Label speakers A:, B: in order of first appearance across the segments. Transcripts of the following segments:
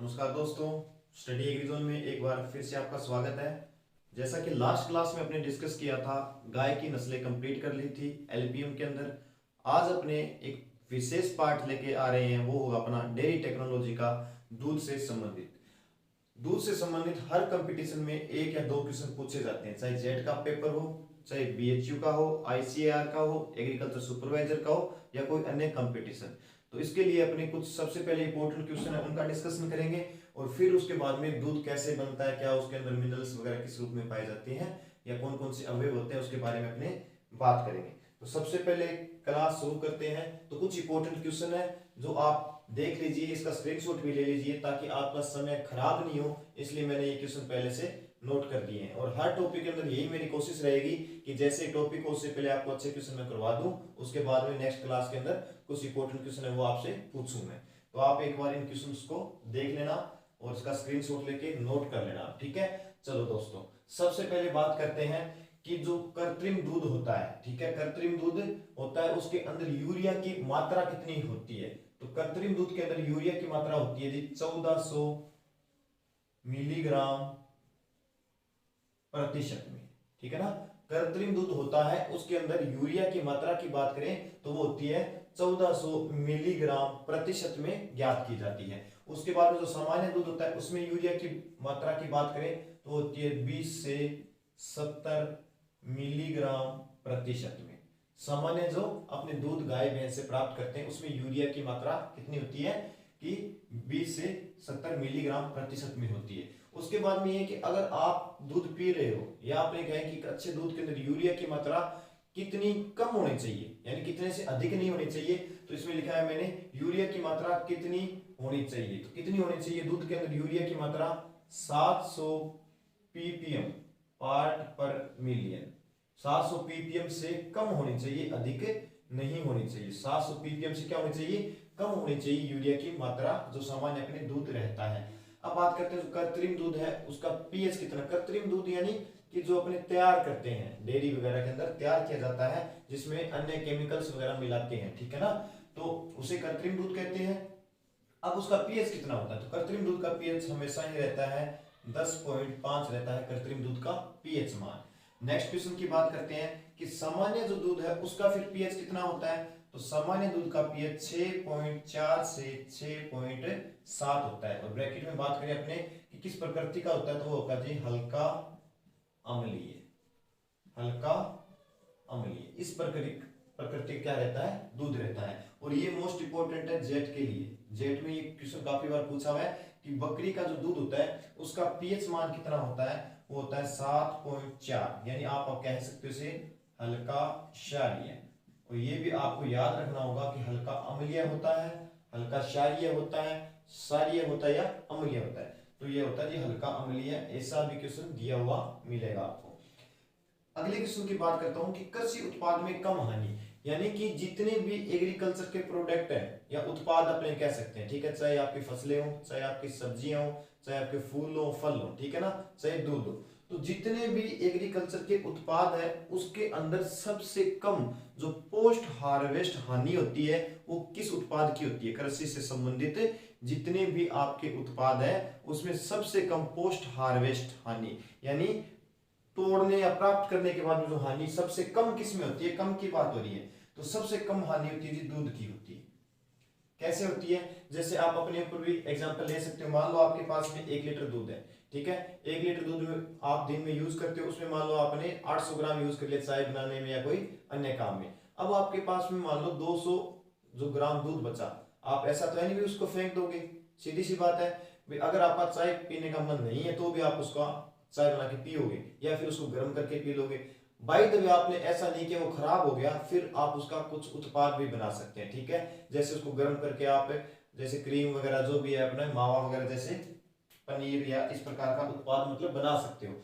A: नमस्कार दोस्तों, study agree zone में एक बार फिर से आपका स्वागत है। जैसा कि लास्ट क्लास में अपने डिस्कस किया था, गाय की नस्लें कंप्लीट कर ली थी एलपीएम के अंदर। आज अपने एक विशेष पार्ट लेके आ रहे हैं, वो होगा अपना डेयरी टेक्नोलॉजी का दूध से संबंधित। दूध से संबंधित हर कंपटीशन में एक या दो क्वेश्चन पूछे जाते हैं, चाहे जेड का पेपर हो, चाहे बीएचयू का हो, आईसीएआर का हो, एग्रीकल्चर सुपरवाइजर का हो या कोई अन्य कंपटीशन। तो इसके लिए अपने कुछ सबसे पहले इंपॉर्टेंट क्वेश्चन है उनका डिस्कशन करेंगे और फिर उसके बाद में दूध कैसे बनता है, क्या उसके अंदर मिनरल्स वगैरह किस रूप में पाए जाते हैं या कौन कौन से अवयव होते हैं, उसके बारे में अपने बात करेंगे। तो सबसे पहले क्लास शुरू करते हैं। तो कुछ इंपॉर्टेंट क्वेश्चन है जो आप देख लीजिए, इसका स्क्रीनशॉट भी ले लीजिए ताकि आपका समय खराब नहीं हो, इसलिए मैंने ये क्वेश्चन पहले से नोट कर दिए हैं। और हर टॉपिक के अंदर यही मेरी कोशिश रहेगी कि जैसे टॉपिक हो उससे पहले आपको अच्छे क्वेश्चन मैं करवा दूं, उसके बाद में नेक्स्ट क्लास के अंदर कुछ इंपॉर्टेंट क्वेश्चन है वो आपसे पूछूं मैं। तो आप एक बार इन क्वेश्चंस को देख लेना और इसका स्क्रीनशॉट लेके नोट कर लेना, ठीक है। चलो दोस्तों, सबसे पहले बात करते हैं कि जो कृत्रिम दूध होता है, ठीक है, कृत्रिम दूध होता है उसके अंदर यूरिया की मात्रा कितनी होती है। तो कृत्रिम दूध के अंदर यूरिया की मात्रा होती है जी 1400 मिलीग्राम प्रतिशत में, ठीक है ना। कृत्रिम दूध होता है उसके अंदर यूरिया की मात्रा की बात करें तो वो होती है 1400 मिलीग्राम प्रतिशत में ज्ञात की जाती है। उसके बाद में जो सामान्य दूध होता है उसमें यूरिया की मात्रा की बात करें तो होती है 20 से 70 मिलीग्राम प्रतिशत में। सामान्य जो अपने दूध गाय भैंस से प्राप्त करते हैं उसमें यूरिया की मात्रा कितनी होती है कि 20 से 70 मिलीग्राम प्रतिशत में होती है। उसके बाद में ये कि अगर आप दूध पी रहे हो या आपने कहा कि अच्छे दूध के अंदर यूरिया की मात्रा कितनी कम होनी चाहिए, यानी कितने से अधिक नहीं होनी चाहिए, तो इसमें लिखा है मैंने यूरिया की मात्रा कितनी होनी चाहिए। तो कितनी होनी चाहिए दूध के अंदर यूरिया की मात्रा 700 पीपीएम पार्ट पर मिलियन। 700 पीपीएम से कम होनी चाहिए, अधिक नहीं होनी चाहिए। 700 पीपीएम से क्या होनी चाहिए, कम होनी चाहिए यूरिया की मात्रा जो सामान्य अपने दूध रहता है। अब बात करते हैं जो कृत्रिम दूध है उसका पीएच कितना। कृत्रिम दूध यानी कि जो अपने तैयार करते हैं डेयरी वगैरह के अंदर तैयार किया जाता है जिसमें अन्य केमिकल्स वगैरह मिलाते हैं, ठीक है ना, तो उसे कृत्रिम दूध कहते हैं। अब उसका पीएच कितना होता है, तो कृत्रिम दूध का पीएच हमेशा ही रहता है 10.5 रहता है कृत्रिम दूध का पीएच मान। नेक्स्ट क्वेश्चन की बात करते हैं कि सामान्य जो दूध है उसका फिर पीएच कितना होता है। तो सामान्य दूध का पीएच 6.4 से 6.7 होता है। और ब्रैकेट में बात करें अपने कि किस प्रकृति का होता है तो वो होगा जी हल्का अम्लीय। हल्का अम्लीय इस प्रकृति क्या रहता है, दूध रहता है। और ये मोस्ट इंपोर्टेंट है जेट के लिए। जेट में ये क्वेश्चन काफी बार पूछा हुआ है कि बकरी का जो दूध होता है उसका पीएच मान कितना होता है, वो होता है 7.4, यानी आप कह सकते हो इसे हल्का क्षारीय। और ये भी आपको याद रखना होगा कि हल्का अम्लीय होता है, हल्का क्षारीय होता है, क्षारीय होता है या अम्लीय होता है। तो ये होता है जी हल्का अम्लीय, ऐसा भी क्वेश्चन दिया हुआ मिलेगा आपको। अगले क्वेश्चन की बात करता हूं कि कृषि उत्पाद में कम हानि, यानी कि जितने भी एग्रीकल्चर के प्रोडक्ट हैं या उत्पाद अपने कह सकते हैं, ठीक है, चाहे आपकी फसलें हो, चाहे आपकी सब्जियां हो, चाहे आपके फूल हो, फल हो, ठीक है ना, चाहे दूध हो, तो जितने भी एग्रीकल्चर के उत्पाद है उसके अंदर सबसे कम जो पोस्ट हार्वेस्ट हानि होती है वो किस उत्पाद की होती है। कृषि से संबंधित जितने भी आपके उत्पाद है उसमें सबसे कम पोस्ट हार्वेस्ट हानि, यानी तोड़ने या प्राप्त करने के बाद जो हानि सबसे कम किस में होती है, कम की बात हो रही है, तो सबसे कम हानि होती है जी दूध की होती है। कैसे होती है, जैसे आप अपने ऊपर भी एग्जांपल ले सकते हो। मान लो आपके पास में 1 लीटर दूध है, ठीक है, 1 लीटर दूध में आप दिन में यूज करते हो, उसमें मान लो आपने 800 ग्राम यूज कर लिया चाय बनाने में या कोई अन्य काम में। अब आपके पास में मान लो 200 जो ग्राम दूध बचा, आप ऐसा तो है नहीं भी उसको फेंक दोगे, सीधी सी बात है। अगर आपका चाय पीने का मन नहीं है तो भी आप उसका चाय बना के पियोगे या फिर उसको गर्म करके पी लोगे। बाई द वे आपने ऐसा नहीं कि वो खराब हो गया फिर आप उसका कुछ उत्पाद भी बना सकते हैं, ठीक है, जैसे उसको गर्म करके आप जैसे क्रीम वगैरह जो भी है अपना मावा वगैरह जैसे पनीर या इस प्रकार का उत्पाद मतलब बना सकते हो।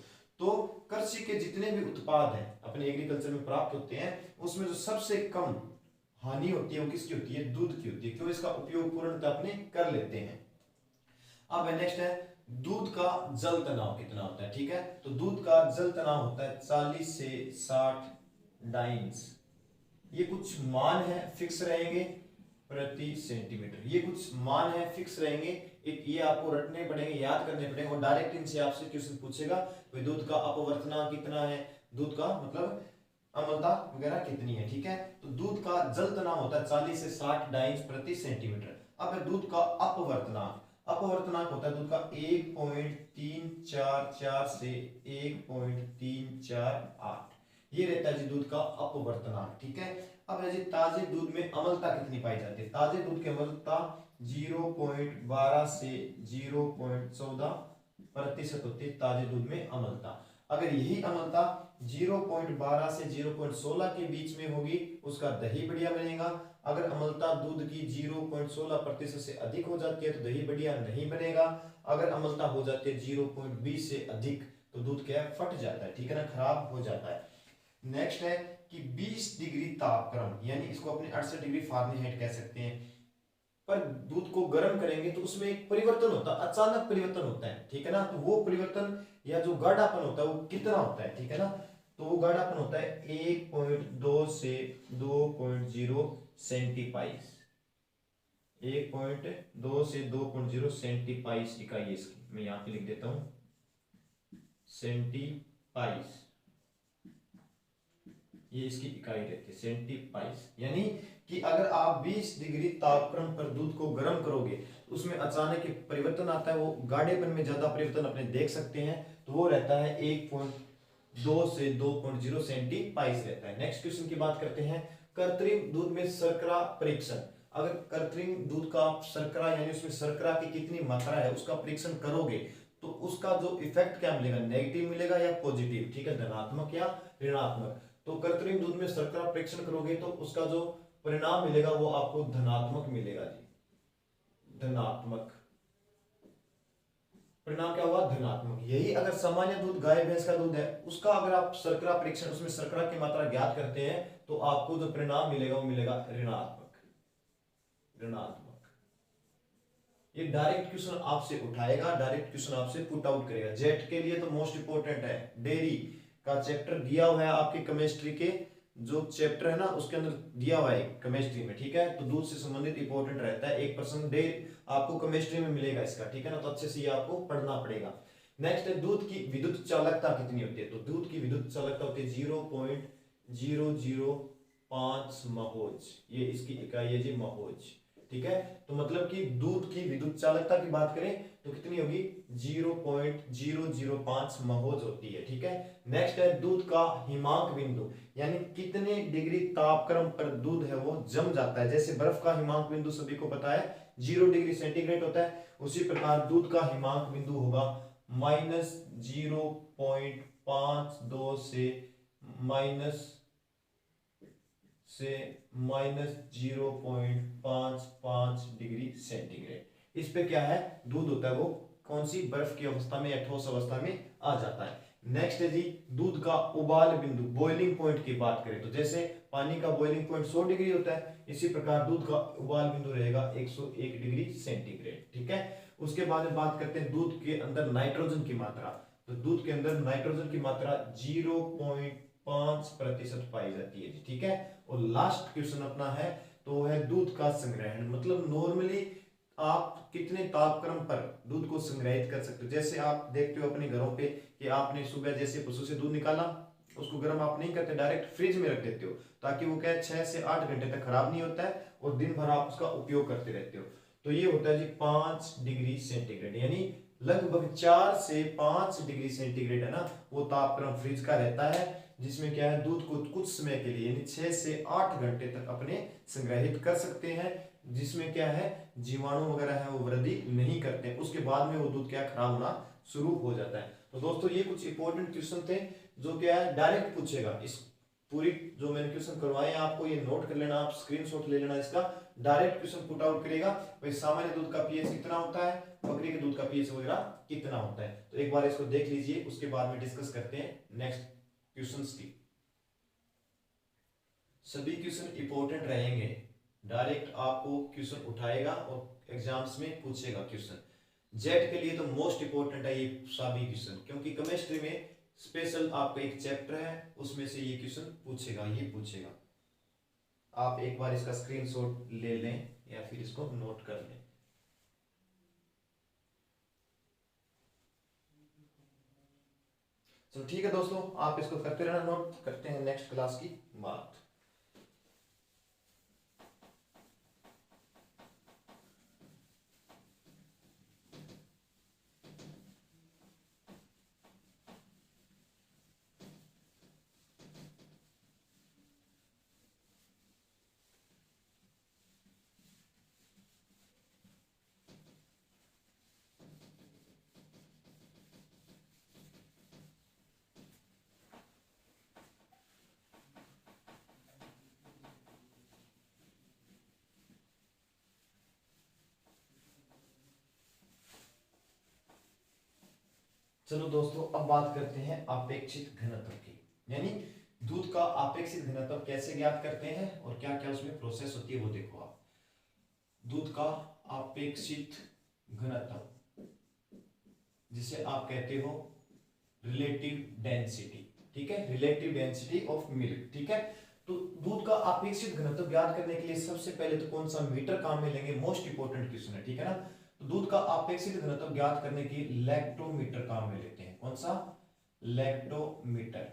A: तो कृषि के जितने भी उत्पाद हैं अपने एग्रीकल्चर में प्राप्त होते हैं उसमें जो सबसे कम हानि होती है वो किसकी होती है, दूध की होती है, क्यों, इसका उपयोग पूर्णतः अपने कर लेते हैं। अब नेक्स्ट है दूध का जल तनाव कितना होता है, ठीक है, तो दूध का जल तनाव होता है 40 से 60 डाइन्स। ये कुछ मान है, फिक्स रहेंगे, प्रति सेंटीमीटर। ये कुछ मान है, फिक्स रहेंगे, एक ये आपको रटने पड़ेंगे, याद करने पड़ेंगे, और डायरेक्ट इनसे आपसे क्वेश्चन पूछेगा भाई दूध का अपवर्तनांक कितना है, दूध का मतलब अम्लता वगैरह कितनी है। ठीक है, तो दूध का जल तनाव होता है 40 से 60 डाइंच प्रति सेंटीमीटर। अब है दूध का अपवर्तनांक, अपवर्तनांक होता है दूध का 1.344 से 1.348, ये रहता है जी दूध का अपवर्तनांक। ठीक है, अब है जी ताजे दूध में अम्लता कितनी पाई जाती है। ताजे दूध की अम्लता 0.12 से 0.14% होती है ताजे दूध में अम्लता। अगर यही अम्लता 0.12 से 0.16 के बीच में होगी उसका दही बढ़िया बनेगा। अगर अम्लता दूध की 0.16% से अधिक हो जाती है तो दही बढ़िया नहीं बनेगा। अगर अम्लता हो जाती है 0.20 से अधिक तो दूध क्या है, फट जाता है। ठीक है ना, खराब हो जाता है। नेक्स्ट है कि 20 डिग्री तापक्रम, यानी इसको अपने 68 डिग्री फारेनहाइट कह सकते हैं, पर दूध को गर्म करेंगे तो उसमें एक परिवर्तन होता है, अचानक परिवर्तन होता है। ठीक है ना, तो वो परिवर्तन या जो गाढ़ापन होता है वो कितना होता है। ठीक है ना, तो वो गाढ़ापन होता है 1.2 से 2.0 सेंटीपाइस, 1.2 से 2.0 सेंटीपाइस इकाई इसकी, मैं यहाँ पे लिख देता हूं सेंटीपाइस, ये इसकी इकाई रहती है सेंटीपाइस। यानी कि अगर आप 20 डिग्री तापक्रम पर दूध को गर्म करोगे तो उसमें अचानक एक परिवर्तन आता है, वो गाढ़ेपन में ज्यादा परिवर्तन अपने देख सकते हैं, तो वो रहता है 1.2 से 2.0 सेंटीपाइस रहता है। नेक्स्ट क्वेश्चन की बात करते हैं, कृत्रिम दूध में शर्करा परीक्षण। अगर कृत्रिम दूध का आप शर्करा यानी उसमें शर्करा की कितनी मात्रा है उसका परीक्षण करोगे तो उसका जो इफेक्ट क्या मिलेगा, नेगेटिव मिलेगा या पॉजिटिव। ठीक है, धनात्मक या ऋणात्मक। तो कृत्रिम दूध में शर्करा परीक्षण करोगे तो उसका जो परिणाम मिलेगा वो आपको धनात्मक मिलेगा जी, धनात्मक परिणाम क्या हुआ, धनात्मक। यही अगर सामान्य दूध गाय भैंस का दूध है उसका अगर आप शर्करा परीक्षण उसमें शर्करा की मात्रा ज्ञात करते हैं तो आपको जो परिणाम मिलेगा वो मिलेगा ऋणात्मक, ऋणात्मक। ये डायरेक्ट क्वेश्चन आपसे उठाएगा, डायरेक्ट क्वेश्चन आपसे पुट आउट करेगा। जेट के लिए तो मोस्ट इंपोर्टेंट है, डेयरी का चैप्टर दिया हुआ है आपके केमिस्ट्री के जो चैप्टर है ना उसके अंदर दिया हुआ है केमिस्ट्री में। ठीक है, तो दूध से संबंधित इंपॉर्टेंट रहता है, 1% डे आपको केमिस्ट्री में मिलेगा इसका। ठीक है ना, तो अच्छे से ये आपको पढ़ना पड़ेगा। नेक्स्ट है दूध की विद्युत चालकता कितनी होती है। तो दूध की विद्युत चालकता होती है 0.005 महोज, ये इसकी इकाई है जी महोज। ठीक है, तो मतलब कि दूध की विद्युत चालकता की बात करें तो कितनी होगी 0.005 महोज होती है। ठीक है, नेक्स्ट है दूध का हिमांक बिंदु, यानी कितने डिग्री तापक्रम पर दूध है वो जम जाता है। जैसे बर्फ का हिमांक बिंदु सभी को पता है 0 डिग्री सेंटीग्रेड होता है, उसी प्रकार दूध का हिमांक बिंदु होगा -0.52 से -0.55 डिग्री सेंटीग्रेड। इस पे क्या है दूध होता है वो कौन सी बर्फ की अवस्था में या ठोस अवस्था में आ जाता है। नेक्स्ट है जी दूध का उबाल बिंदु, बॉइलिंग पॉइंट की बात करें तो जैसे पानी का बॉइलिंग पॉइंट 100 डिग्री होता है इसी प्रकार दूध का उबाल बिंदु रहेगा 101 डिग्री सेंटीग्रेड। ठीक है, उसके बाद में बात करते हैं दूध के अंदर नाइट्रोजन की मात्रा। तो दूध के अंदर नाइट्रोजन की मात्रा 0.5% पाई जाती है। ठीक है, और लास्ट क्वेश्चन अपना है तो है दूध का संग्रहण, मतलब नॉर्मली आप कितने तापक्रम पर दूध को संग्रहित कर सकते हो। जैसे आप देखते हो अपने घरों पे कि आपने सुबह जैसे पशु से दूध निकाला उसको गर्म आप नहीं करते, डायरेक्ट फ्रिज में रख देते हो ताकि वो क्या 6 से 8 घंटे तक खराब नहीं होता है और दिन भर आप उसका उपयोग करते रहते हो। तो ये होता है जी 5 डिग्री सेंटीग्रेड, यानी लगभग 4 से 5 डिग्री सेंटीग्रेड है ना वो तापक्रम फ्रिज का रहता है, जिसमें क्या है दूध को कुछ समय के लिए यानी 6 से 8 घंटे तक अपने संग्रहित कर सकते हैं, जिसमें क्या है जीवाणु वगैरह है वो वृद्धि नहीं करते हैं। उसके बाद में वो दूध क्या खराब होना शुरू हो जाता है। तो दोस्तों ये कुछ इंपॉर्टेंट क्वेश्चन थे जो क्या है डायरेक्ट पूछेगा। इस पूरी जो मैंने क्वेश्चन करवाए हैं आपको ये नोट कर लेना, आप स्क्रीनशॉट ले लेना, इसका डायरेक्ट क्वेश्चन पुट आउट करेगा भाई सामान्य दूध का पीएच कितना होता है, बकरी के दूध का पीएच वगैरह कितना होता है। तो एक बार इसको देख लीजिए, उसके बाद में डिस्कस करते हैं नेक्स्ट क्वेश्चंस की। सभी क्वेश्चन इंपॉर्टेंट रहेंगे, डायरेक्ट आपको क्वेश्चन उठाएगा और एग्जाम्स में पूछेगा क्वेश्चन। जेट के लिए तो मोस्ट इंपॉर्टेंट है ये सभी क्वेश्चन, क्योंकि केमिस्ट्री में स्पेशल आपका एक चैप्टर है उसमें से ये क्वेश्चन पूछेगा, ये पूछेगा। आप एक बार इसका स्क्रीनशॉट ले लें या फिर इसको नोट कर लें। चलो ठीक है दोस्तों, आप इसको करते रहना नोट, करते हैं नेक्स्ट क्लास की बात। चलो दोस्तों, अब बात करते हैं अपेक्षित घनत्व की, यानी दूध का अपेक्षित घनत्व कैसे ज्ञात करते हैं और क्या क्या उसमें प्रोसेस होती है वो देखो आप। दूध का अपेक्षित घनत्व जिसे आप कहते हो रिलेटिव डेंसिटी, ठीक है, रिलेटिव डेंसिटी ऑफ मिल्क, ठीक है। तो दूध का अपेक्षित घनत्व ज्ञात करने के लिए सबसे पहले तो कौन सा मीटर काम में लेंगे, मोस्ट इंपोर्टेंट क्वेश्चन है, ठीक है ना। तो दूध का अपेक्षित घनत्व ज्ञात करने की लैक्टोमीटर काम में लेते हैं। कौन सा? लैक्टोमीटर।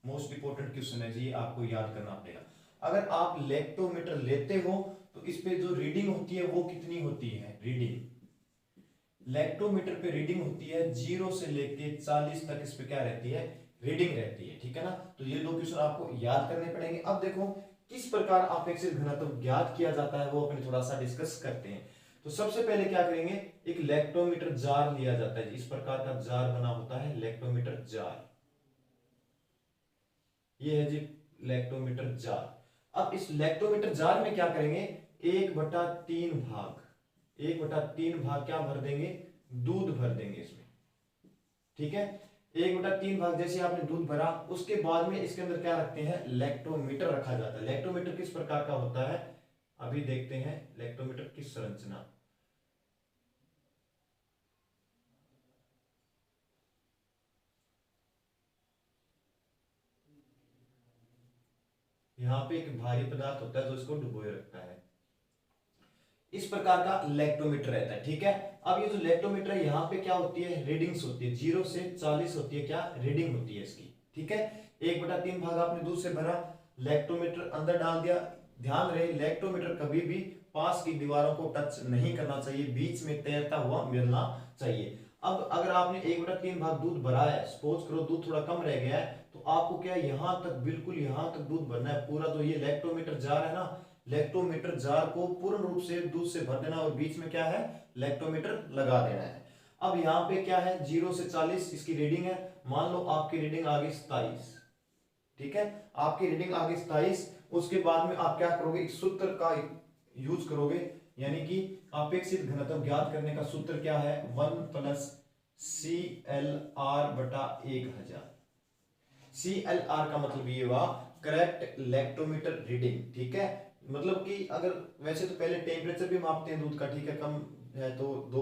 A: मोस्ट इंपोर्टेंट क्वेश्चन है जी, आपको याद करना पड़ेगा। अगर आप लैक्टोमीटर लेते हो तो इस पे जो रीडिंग होती है वो कितनी होती है, रीडिंग लैक्टोमीटर पे रीडिंग होती है 0 से लेके 40 तक, इस पे क्या रहती है, रीडिंग रहती है, ठीक है ना। तो ये दो क्वेश्चन आपको याद करने पड़ेंगे। अब देखो किस प्रकार अपेक्षित घनत्व ज्ञात किया जाता है वो अपने थोड़ा सा डिस्कस करते हैं। तो सबसे पहले क्या करेंगे, एक लैक्टोमीटर जार लिया जाता है, इस प्रकार का जार बना होता है लैक्टोमीटर जार, ये है जी लैक्टोमीटर जार। अब इस लैक्टोमीटर जार में क्या करेंगे, 1/3 भाग, 1/3 भाग क्या भर देंगे, दूध भर देंगे इसमें, ठीक है। 1/3 भाग जैसे आपने दूध भरा, उसके बाद में इसके अंदर क्या रखते हैं, लैक्टोमीटर रखा जाता है। लैक्टोमीटर किस प्रकार का होता है, अभी देखते हैं लैक्टोमीटर की संरचना। यहाँ पे एक भारी पदार्थ होता है जो इसको डुबोए रखता है, इस प्रकार का लैक्टोमीटर रहता है, ठीक है। अब ये जो लैक्टोमीटर है यहाँ पे क्या होती है, रीडिंग्स होती है, 0 से 40 होती है, क्या रीडिंग होती है इसकी, ठीक है। 1/3 भाग आपने दूध से भरा, लैक्टोमीटर अंदर डाल दिया। ध्यान रहे लैक्टोमीटर कभी भी पास की दीवारों को टच नहीं करना चाहिए, बीच में तैरता हुआ मिलना चाहिए। अब अगर आपने 1/3 भाग दूध भरा है, सपोज करो दूध थोड़ा कम रह गया है, तो आपको क्या यहां तक, बिल्कुल यहां तक दूध भरना है पूरा। तो ये लैक्टोमीटर जार है ना, लैक्टोमीटर जार को पूर्ण रूप से दूध से भर देना और बीच में क्या है, लैक्टोमीटर लगा देना है। अब यहाँ पे क्या है, 0 से 40 इसकी रीडिंग है। मान लो आपकी रीडिंग आ गई 27, ठीक है, आपकी रीडिंग आ गई 27। उसके बाद में आप क्या करोगे, एक सूत्र का यूज करोगे, यानी कि अपेक्षित घनत्व ज्ञात करने का सूत्र क्या है, 1 + CLR/1000। CLR का मतलब ये हुआ करेक्ट लैक्टोमीटर रीडिंग, ठीक है। मतलब कि अगर वैसे तो पहले टेम्परेचर भी मापते हैं दूध का, ठीक है, कम है तो -2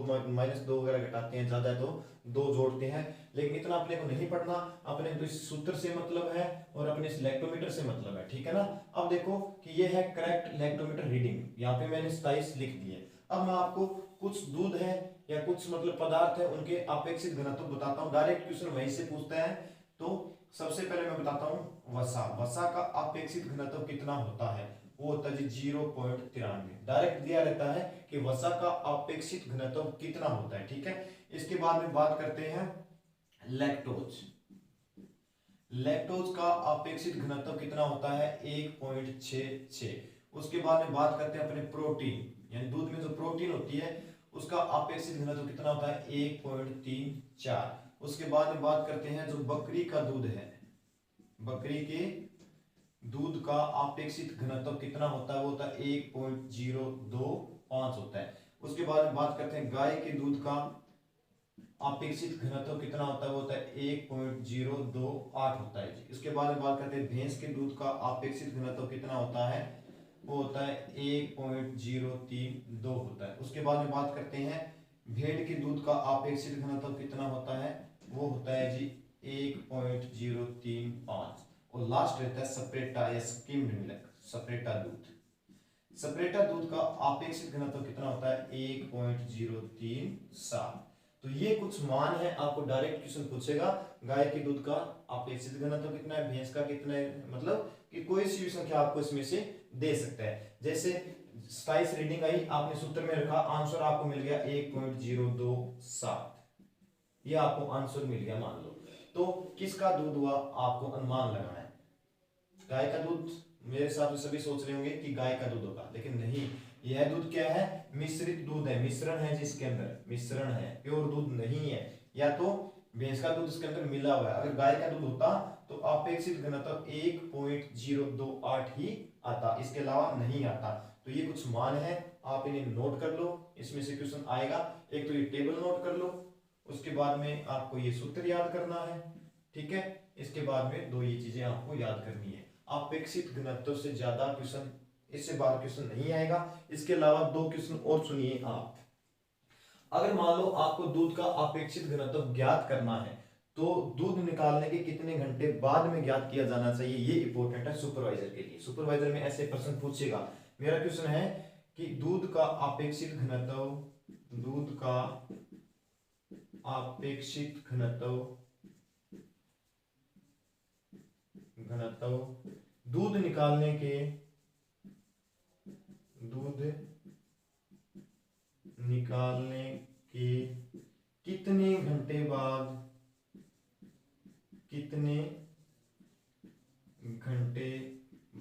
A: वगैरह घटाते हैं, ज्यादा है तो 2 जोड़ते हैं, लेकिन इतना अपने को नहीं पढ़ना, अपने तो इस सूत्र से मतलब है और अपने इस लैक्टोमीटर से मतलब है, ठीक है ना। अब देखो कि ये है करेक्ट लैक्टोमीटर रीडिंग, यहाँ पे मैंने 27 लिख दिए। अब मैं आपको कुछ दूध है या कुछ मतलब पदार्थ है उनके अपेक्षित घनत्व बताता हूँ, डायरेक्ट क्वेश्चन वहीं से पूछता है। तो सबसे पहले मैं बताता हूँ वसा, वसा का अपेक्षित घनत्व कितना होता है, वो होता है जी 0.93। डायरेक्ट दिया रहता है कि वसा का अपेक्षित घनत्व कितना होता है, ठीक है। इसके बाद में बात करते हैं लैक्टोज, लैक्टोज का अपेक्षित घनत्व कितना होता है, 1.66। उसके बाद में बात करते हैं अपने प्रोटीन, यानी दूध में जो प्रोटीन होती है उसका अपेक्षित घनत्व कितना होता है, 1.34। उसके बाद में बात करते हैं जो बकरी का दूध है, बकरी के दूध का अपेक्षित घनत्व कितना होता है, वो होता है 1.025 होता है। उसके बाद में बात करते हैं गाय के दूध का अपेक्षित घनत्व कितना होता है, वो होता है 1.028 होता है। इसके बाद में बात करते हैं भैंस के दूध का अपेक्षित घनत्व कितना होता है, वो होता है 1.032 होता है। उसके बाद में बात करते हैं भेड़ के दूध का अपेक्षित घनत्व कितना होता है, वो होता है जी 1.035। और लास्ट रहता है सप्रेटा या स्किम्ड मिल्क, सप्रेटा दूध, सेपरेटर दूध का अपेक्षित घनत्व कितना होता है 1.037। तो ये कुछ मान है, आपको डायरेक्ट क्वेश्चन पूछेगा गाय के दूध का अपेक्षित घनत्व कितना है, भैंस का कितना है, मतलब कि कोई सी भी संख्या आपको इसमें से दे सकता है। जैसे 27 रीडिंग आई, आपने सूत्र में रखा, आंसर आपको मिल गया 1.027, ये आपको आंसर मिल गया मान लो। तो किसका दूध हुआ, आपको अनुमान लगाना है। गाय का दूध, मेरे हिसाब से सभी सोच रहे होंगे कि गाय का दूध होगा, लेकिन नहीं, यह दूध क्या है, मिश्रित दूध है, मिश्रण है, जिसके अंदर मिश्रण है, प्योर दूध नहीं है। या तो भैंस का दूध इसके अंदर मिला हुआ है। अगर गाय का दूध होता तो अपेक्षित घनत्व 1.028 ही आता, इसके अलावा नहीं आता। तो ये कुछ मान है, आप इन्हें नोट कर लो, इसमें से क्वेश्चन आएगा। एक तो ये टेबल नोट कर लो, उसके बाद में आपको ये सूत्र याद करना है, ठीक है। इसके बाद में दो ये चीजें आपको याद करनी है। अपेक्षित घनत्व से ज्यादा क्वेश्चन, इससे बाहर क्वेश्चन नहीं आएगा। इसके अलावा दो क्वेश्चन और सुनिए आप। अगर मान लो आपको दूध का अपेक्षित घनत्व ज्ञात करना है, तो दूध निकालने के कितने घंटे बाद में ज्ञात किया जाना चाहिए, ये इंपॉर्टेंट है सुपरवाइजर के लिए। सुपरवाइजर में ऐसे प्रश्न पूछेगा। मेरा क्वेश्चन है कि दूध का अपेक्षित घनत्व, दूध का अपेक्षित घनत्व, दूध निकालने के कितने घंटे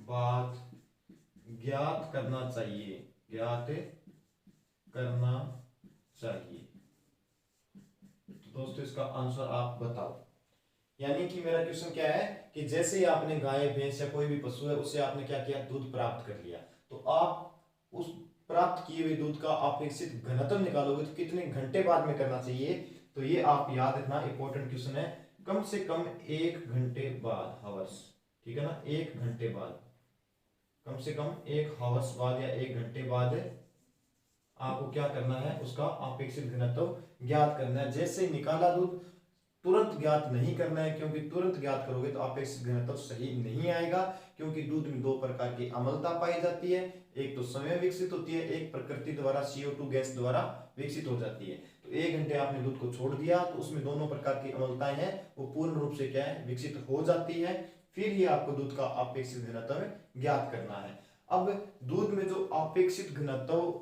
A: बाद ज्ञात करना चाहिए। तो दोस्तों इसका आंसर आप बताओ। यानी कि मेरा क्वेश्चन क्या है कि जैसे ही आपने गाय, भैंस या कोई भी पशु है, उससे आपने क्या किया, दूध प्राप्त कर लिया, तो आप उस प्राप्त किए हुए दूध का अपेक्षित घनत्व निकालोगे तो कितने घंटे बाद में करना चाहिए। तो ये आप याद रखना, इंपॉर्टेंट क्वेश्चन है। कम से कम 1 घंटे बाद, हावर्स, ठीक है ना, 1 घंटे बाद, कम से कम 1 हावर्स बाद या 1 घंटे बाद आपको क्या करना है, उसका अपेक्षित घनत्व ज्ञात करना है। जैसे ही निकाला दूध, तुरंत ज्ञात नहीं करना है, क्योंकि तुरंत ज्ञात करोगे तो अपेक्षित घनत्व सही नहीं आएगा। क्योंकि दूध में दो प्रकार की अम्लता पाई जाती है, एक तो स्वयं विकसित होती है, एक प्रकृति द्वारा CO2 गैस द्वारा विकसित हो जाती है। तो 1 घंटे आपने दूध को छोड़ दिया तो उसमें दोनों प्रकार की अम्लताएं हैं, वो पूर्ण रूप से क्या है, विकसित हो जाती है। फिर ही आपको दूध का अपेक्षित घनत्व ज्ञात करना है। अब दूध में जो अपेक्षित घनत्व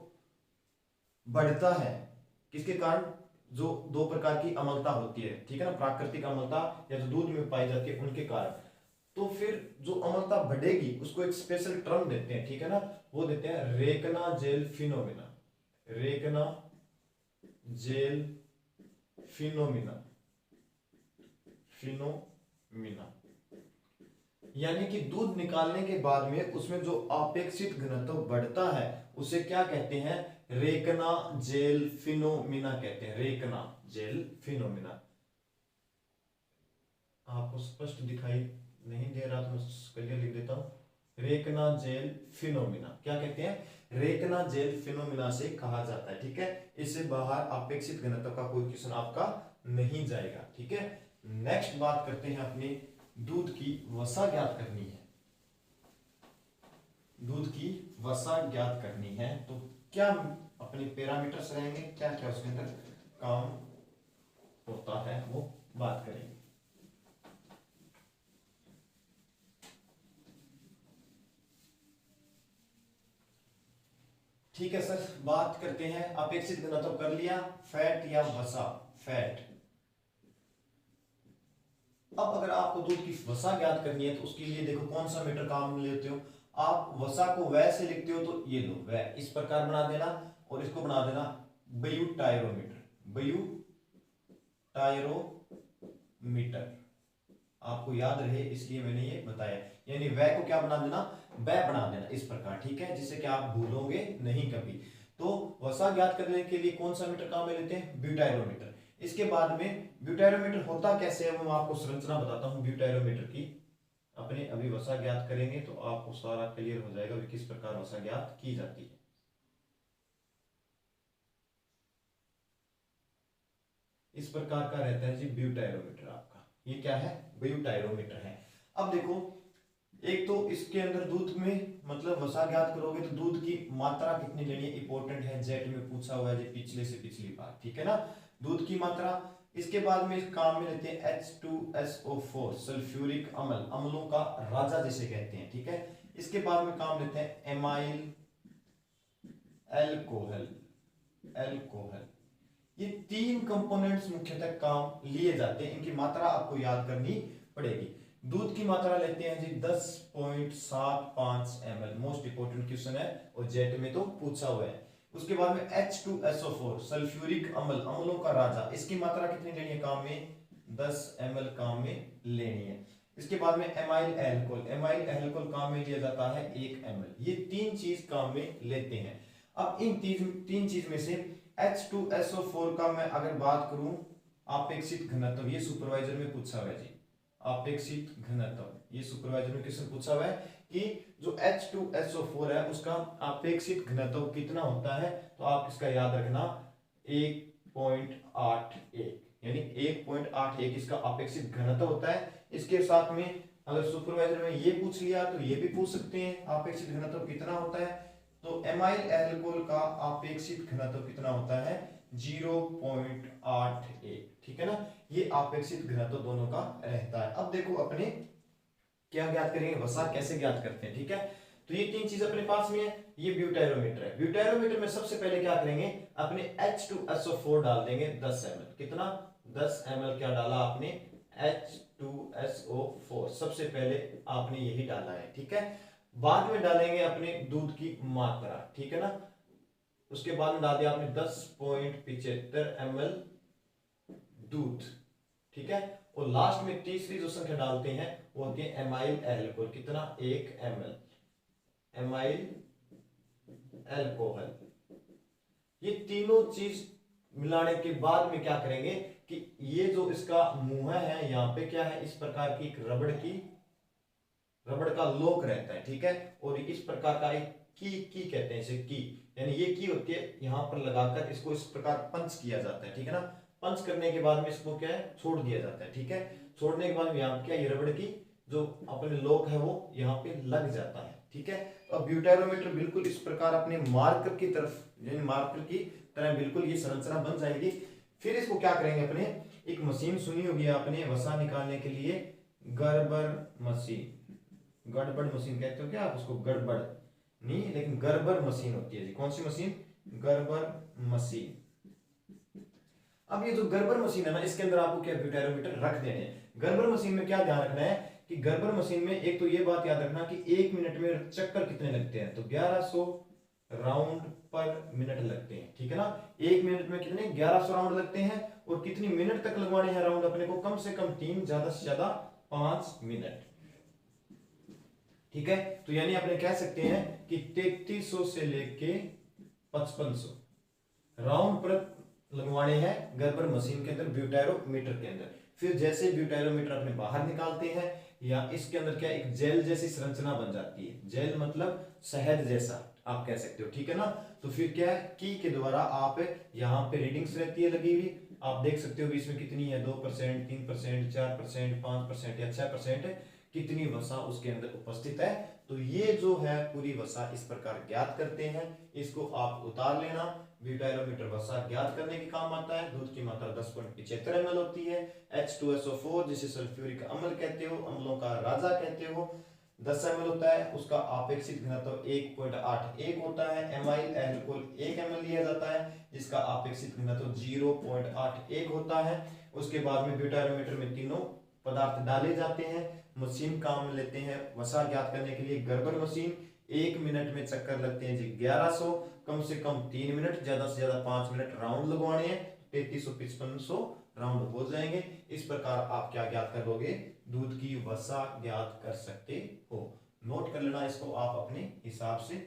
A: बढ़ता है, किसके कारण, जो दो प्रकार की अम्लता होती है, ठीक है ना, प्राकृतिक अम्लता या जो दूध में पाई जाती है, उनके कारण। तो फिर जो अम्लता बढ़ेगी उसको एक स्पेशल टर्म देते हैं, ठीक है ना, वो देते हैं रेकना जेल फिनोमिना। रेकना जेल फिनोमिना, यानी कि दूध निकालने के बाद में उसमें जो अपेक्षित घनत्व बढ़ता है उसे क्या कहते हैं, रेकना जेल फिनोमिना कहते हैं। रेकना जेल फिनोमिना। आपको स्पष्ट दिखाई नहीं दे रहा तो मैं क्लियर लिख देता हूं। रेकना जेल फिनोमिना क्या कहते हैं, रेकना जेल फिनोमिना से कहा जाता है, ठीक है। इससे बाहर अपेक्षित घनत्व का कोई क्वेश्चन आपका नहीं जाएगा, ठीक है। नेक्स्ट बात करते हैं अपनी, दूध की वसा ज्ञात करनी है। दूध की वसा ज्ञात करनी है तो क्या अपने पैरामीटर्स रहेंगे, क्या क्या उसके अंदर काम होता है, वो बात करेंगे। ठीक है सर, बात करते हैं अपेक्षित घनत्व कर लिया, फैट या वसा, फैट। अब अगर आपको दूध की वसा ज्ञात करनी है तो उसके लिए देखो कौन सा मीटर काम में लेते हो आप। वसा को वै से लिखते हो तो ये लो वै, इस प्रकार बना देना, और इसको बना देना ब्यूटायरोमीटर। ब्यूटायरोमीटर आपको याद रहे इसलिए मैंने ये बताया। यानी वै को क्या बना देना, वै बना देना इस प्रकार, ठीक है, जिससे कि आप भूलोगे नहीं कभी। तो वसा ज्ञात करने के लिए कौन सा मीटर काम में लेते हैं, ब्यूटायरोमीटर। इसके बाद में ब्यूटायरोमीटर होता कैसे है, मैं आपको संरचना बताता हूं ब्यूटायरोमीटर की। अपने अभी वसा ज्ञात करेंगे तो आपको सारा क्लियर हो जाएगा कि किस प्रकार वसा ज्ञात की जाती है। इस प्रकार का रहता है जी ब्यूटायरोमीटर आपका। ये क्या है, ब्यूटायरोमीटर है। अब देखो एक तो इसके अंदर दूध में मतलब वसा ज्ञात करोगे तो दूध की मात्रा कितनी लेनी है, इंपॉर्टेंट है, जेट में पूछा हुआ है पिछले से पिछली बार, ठीक है ना, दूध की मात्रा। इसके बाद में इस काम में लेते हैं H2SO4 सल्फ्यूरिक अम्ल, अम्लों का राजा जिसे कहते हैं, ठीक है। इसके बाद में काम लेते हैं एमाइल एल्कोहल, एल्कोहल। ये तीन कंपोनेंट्स मुख्यतः काम लिए जाते हैं, इनकी मात्रा आपको याद करनी पड़ेगी। दूध की मात्रा लेते हैं जी 10.75 ml, मोस्ट इंपोर्टेंट क्वेश्चन है और जेट में तो पूछा हुआ है। उसके बाद में H2SO4 सल्फ्यूरिक अम्ल, अम्लों का राजा, इसकी मात्रा कितनी लेनी है काम में, 10 ml काम में लेनी है। इसके बाद में एमाइल एल्कोहल, एमाइल एल्कोहल काम में लिया जाता है 1 ml। ये तीन चीज काम में लेते हैं। अब इन तीन चीज में से H2SO4 का मैं अगर बात करूं, आपेक्षिक घनत्व, ये सुपरवाइजर में पूछा हुआ है जी, आपेक्षिक घनत्व, ये सुपरवाइजर में क्वेश्चन पूछा हुआ है कि जो H2SO4 है उसका आपेक्षिक घनत्व कितना होता है, तो आप इसका याद रखना 1.81, यानी 1.81 इसका आपेक्षिक घनत्व होता है। इसके साथ में अगर सुपरवाइजर में ये पूछ लिया तो ये भी पूछ सकते हैं आपेक्षिक घनत्व कितना होता है, तो एमाइल एल्कोहल का आपेक्षिक घनत्व कितना होता है, 0.81, ठीक है ना। ये आपेक्षिक घनत्व दोनों का रहता है। अब देखो अपने क्या ज्ञात करेंगे, वसा कैसे ज्ञात करते हैं, ठीक है। तो ये तीन चीज अपने पास में है। ये ब्यूटेरोमीटर है, ब्यूटेरोमीटर में सबसे पहले क्या करेंगे, अपने H2SO4 डाल देंगे 10 ml, कितना, 10 ml क्या डाला आपने, H2SO4 सबसे पहले आपने यही डाला है, ठीक है। बाद में डालेंगे अपने दूध की मात्रा, ठीक है ना। उसके बाद में डाल दिया आपने 10.75 ml दूध, ठीक है। और लास्ट में तीसरी जो संख्या डालते हैं वो होती है एमाइल एल्कोहल, कितना, 1 ml एमाइल एल्कोहल। ये तीनों चीज मिलाने के बाद में क्या करेंगे कि ये जो इसका मुंह है यहाँ पे क्या है, इस प्रकार की एक रबड़ का लोक रहता है, ठीक है। और इस प्रकार का एक की कहते हैं इसे, की यानी ये की होती है, यहाँ पर लगाकर इसको इस प्रकार पंच किया जाता है, ठीक है ना। पंच करने के बाद में इसको क्या है, छोड़ दिया जाता है, ठीक है। छोड़ने के बाद में यहाँ क्या, ये रबड़ की जो अपने लोक है वो यहाँ पे लग जाता है, ठीक है। अब ब्यूटेरोमीटर बिल्कुल इस प्रकार अपने मार्कर की तरफ, यानी मार्कर की तरह बिल्कुल ये संरचना बन जाएगी। फिर इसको क्या करेंगे, अपने एक मशीन सुनी होगी आपने वसा निकालने के लिए, गर्बर मशीन, गड़बड़ मशीन कहते हो क्या आप उसको, गड़बड़ नहीं लेकिन गर्बर मशीन होती है जी। कौन सी मशीन, गर्बर मशीन। अब ये जो गर्बर मशीन है ना, इसके अंदर आपको क्या ब्यूटेरोमीटर रख देने हैं। गर्बर मशीन में क्या ध्यान रखना है कि गर्बर मशीन में एक तो ये बात याद रखना कि 1 मिनट में चक्कर कितने लगते हैं, तो 1100 राउंड पर मिनट लगते हैं, ठीक है ना। 1 मिनट में कितने, 1100 राउंड लगते हैं। और कितनी मिनट तक लगवाने हैं राउंड अपने को, कम से कम 3, ज्यादा से ज्यादा 5 मिनट, ठीक है। तो यानी अपने कह सकते हैं कि 3300 से लेके 5500 राउंड पर लगवाने हैं गर्बर मशीन के अंदर, ब्यूटेरोमीटर के अंदर। फिर जैसे ब्यूटेरोमीटर अपने बाहर निकालते हैं, या इसके अंदर क्या एक जेल जैसी संरचना बन जाती है, जेल मतलब शहद जैसा आप कह सकते हो, ठीक है ना। तो फिर क्या है, की के द्वारा आप यहाँ पे रीडिंग्स रहती है लगी हुई, आप देख सकते हो इसमें कितनी है, 2%, 3%, 4%, 5% या 6% कितनी वसा उसके अंदर उपस्थित है। तो ये जो है पूरी वसा इस प्रकार ज्ञात करते हैं, इसको आप उतार लेना। ब्यूटेरोमीटर वसा ज्ञात करने के काम आता है। दूध की मात्रा 10.75 ml होती है। H2SO4 जिसे सल्फ्यूरिक अम्ल कहते हो, अम्लों का राजा कहते हो, 10 ml होता है। उसका आपेक्षिक घनत्व 1.81 होता है। एमाइल एल्कोहल 1 ml लिया जाता है जिसका आपेक्षिक घनत्व 0.81 होता है। उसके बाद में ब्यूटेरोमीटर में तीनों पदार्थ डाले जाते हैं। मशीन काम में लेते हैं वसा ज्ञात करने के लिए गर्बर मशीन। 1 मिनट में चक्कर लगते हैं जी 1100, कम से कम 3 मिनट, ज्यादा से ज्यादा 5 मिनट राउंड लगवाने हैं, 3300-5500 राउंड हो जाएंगे। इस प्रकार आप क्या ज्ञात करोगे, दूध की वसा ज्ञात कर सकते हो। नोट कर लेना इसको आप अपने हिसाब से।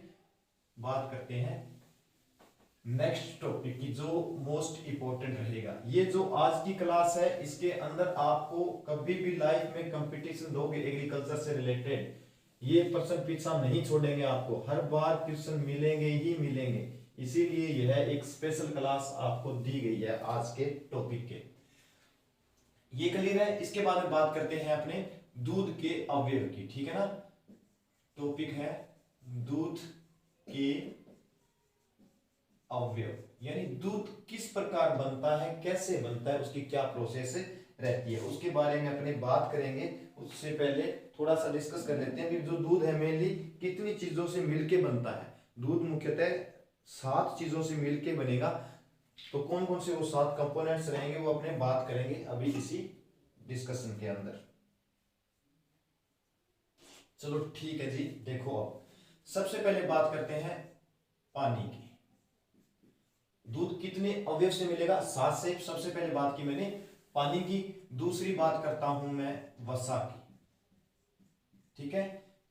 A: बात करते हैं नेक्स्ट टॉपिक की जो मोस्ट इंपॉर्टेंट रहेगा। ये जो आज की क्लास है इसके अंदर आपको कभी भी लाइफ में कंपटीशन दोगे एग्रीकल्चर से रिलेटेड, ये प्रश्न पीछा नहीं छोड़ेंगे, आपको हर बार क्वेश्चन मिलेंगे ही मिलेंगे। इसीलिए यह एक स्पेशल क्लास आपको दी गई है आज के टॉपिक के। ये क्लियर है। इसके बाद में बात करते हैं अपने दूध के अवयव की, ठीक है ना। टॉपिक है दूध के अवयव, यानी दूध किस प्रकार बनता है, कैसे बनता है, उसकी क्या प्रोसेस रहती है, उसके बारे में अपने बात करेंगे। उससे पहले थोड़ा सा डिस्कस कर लेते हैं कि जो दूध है मेनली कितनी चीजों से मिलके बनता है। दूध मुख्यतः 7 चीजों से मिलके बनेगा। तो कौन कौन से वो 7 कंपोनेंट्स रहेंगे वो अपने बात करेंगे अभी इसी डिस्कशन के अंदर। चलो ठीक है जी। देखो अब सबसे पहले बात करते हैं पानी की। दूध कितने अवयव से मिलेगा? 7 से। सबसे पहले बात की मैंने पानी की। दूसरी बात करता हूं मैं वसा की, ठीक है।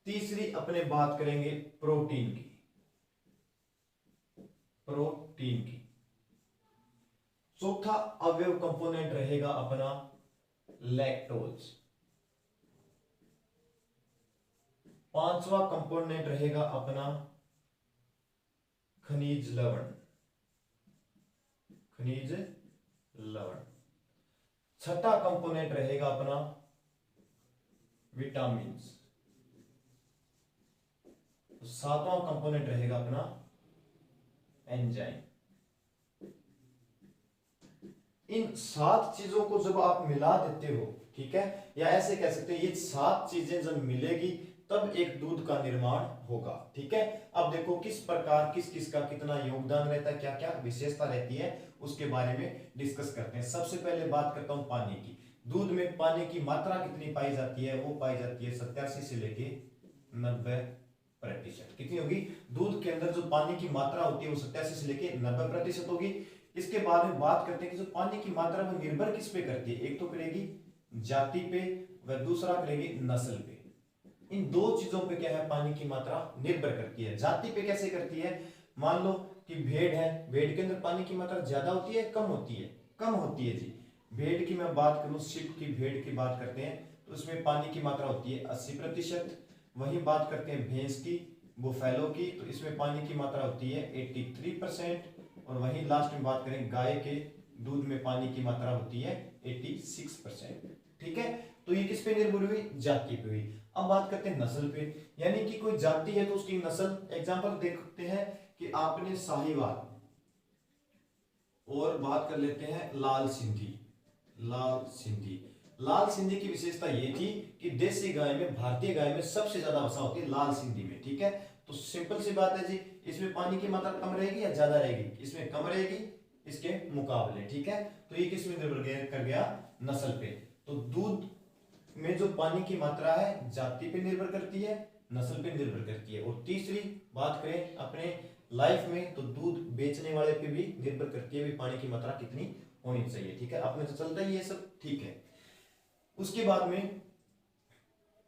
A: तीसरी अपने बात करेंगे प्रोटीन की, प्रोटीन की। चौथा अवयव कंपोनेंट रहेगा अपना लैक्टोज। पांचवा कंपोनेंट रहेगा अपना खनिज लवण, खनिज लवण। छठा कंपोनेंट रहेगा अपना विटामिन्स। सातवां कंपोनेंट रहेगा अपना एंजाइम। इन 7 चीजों को जब आप मिला देते हो, ठीक है, या ऐसे कह सकते हैं ये 7 चीजें जब मिलेगी तब एक दूध का निर्माण होगा, ठीक है। अब देखो किस प्रकार किस किस का कितना योगदान रहता है, क्या क्या विशेषता रहती है, उसके बारे में डिस्कस करते हैं। सबसे पहले बात करता हूं पानी की। दूध में पानी की मात्रा कितनी पाई जाती है? वो पाई जाती है 87 से लेके 90%। कितनी होगी? दूध के अंदर जो पानी की मात्रा होती है वो 87 से लेके 90% होगी। इसके बाद में बात करते हैं कि जो पानी की मात्रा वो निर्भर किस पे करती है। एक तो करेगी जाति पे व दूसरा करेगी नस्ल पे। इन 2 चीजों पे क्या है, पानी की मात्रा निर्भर करती है। जाति पे कैसे करती है? मान लो कि भेड़ है, भेड़ के अंदर पानी की मात्रा ज्यादा होती है कम होती है? कम होती है जी। भेड़ की मैं बात करूं, शीप की भेड़ की बात करते हैं तो उसमें पानी की मात्रा होती है 80%। वहीं बात करते हैं भैंस की, बुफेलो की, तो इसमें पानी की मात्रा होती है 83%। और वहीं लास्ट में बात करें गाय के दूध में पानी की मात्रा होती है 86%, ठीक है। तो ये किस पे निर्भर हुई? जाति पे हुई। अब बात करते हैं नस्ल पे, यानी कि कोई जाति है तो उसकी नस्ल। एग्जांपल देखते हैं कि आपने साहिवाल, और बात कर लेते हैं लाल सिंधी। लाल सिंधी, लाल सिंधी की विशेषता ये थी कि देसी गाय में, भारतीय गाय में सबसे ज्यादा वसा होती है लाल सिंधी में, ठीक है। तो सिंपल सी बात है जी, इसमें पानी की मात्रा कम रहेगी या ज्यादा रहेगी? इसमें कम रहेगी इसके मुकाबले, ठीक है। तो ये किस में निर्भर कर गया? नस्ल पे। तो दूध में जो पानी की मात्रा है जाति पे निर्भर करती है, नस्ल पे निर्भर करती है। और तीसरी बात करें अपने लाइफ में तो दूध बेचने वाले पे भी निर्भर करती है, भी पानी की मात्रा कितनी होनी चाहिए, ठीक है। अपने तो चलता ही ये सब, ठीक है। उसके बाद में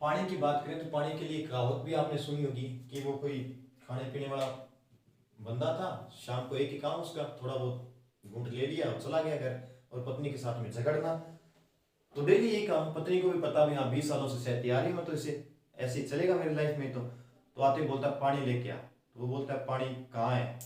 A: पानी की बात करें तो पानी के लिए कहावत भी आपने सुनी होगी कि वो कोई खाने पीने वाला बंदा था, शाम को एक ही काम उसका, थोड़ा बहुत घूंट ले लिया और चला गया घर, और पत्नी के साथ में झगड़ना। तो डेली यही काम, पत्नी को भी पता भी हाँ 20 सालों से सहती आ रही, मैं तो इसे ऐसे ही चलेगा मेरी लाइफ में। तो आते बोलता पानी लेके आ, तो वो बोलता है पानी कहाँ है?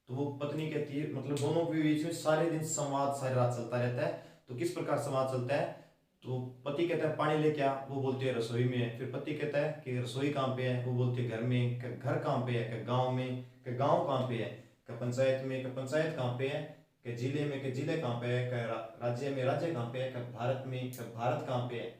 A: तो वो पत्नी कहती है, मतलब दोनों के बीच में सारे दिन संवाद सारी रात चलता रहता है। तो किस प्रकार संवाद चलता है? तो पति कहता है पानी लेके आ, वो बोलते हैं रसोई में है। फिर पति कहता है कि रसोई कहाँ पे है? वो बोलते हैं घर में। घर कहाँ पे है? गाँव में। गाँव कहाँ पे है? पंचायत में। पंचायत कहाँ पे है? कि जिले में। कि जिले कहाँ पे है? राज्य में। राज्य कहाँ पे है? कि भारत में। कि भारत कहाँ पे है?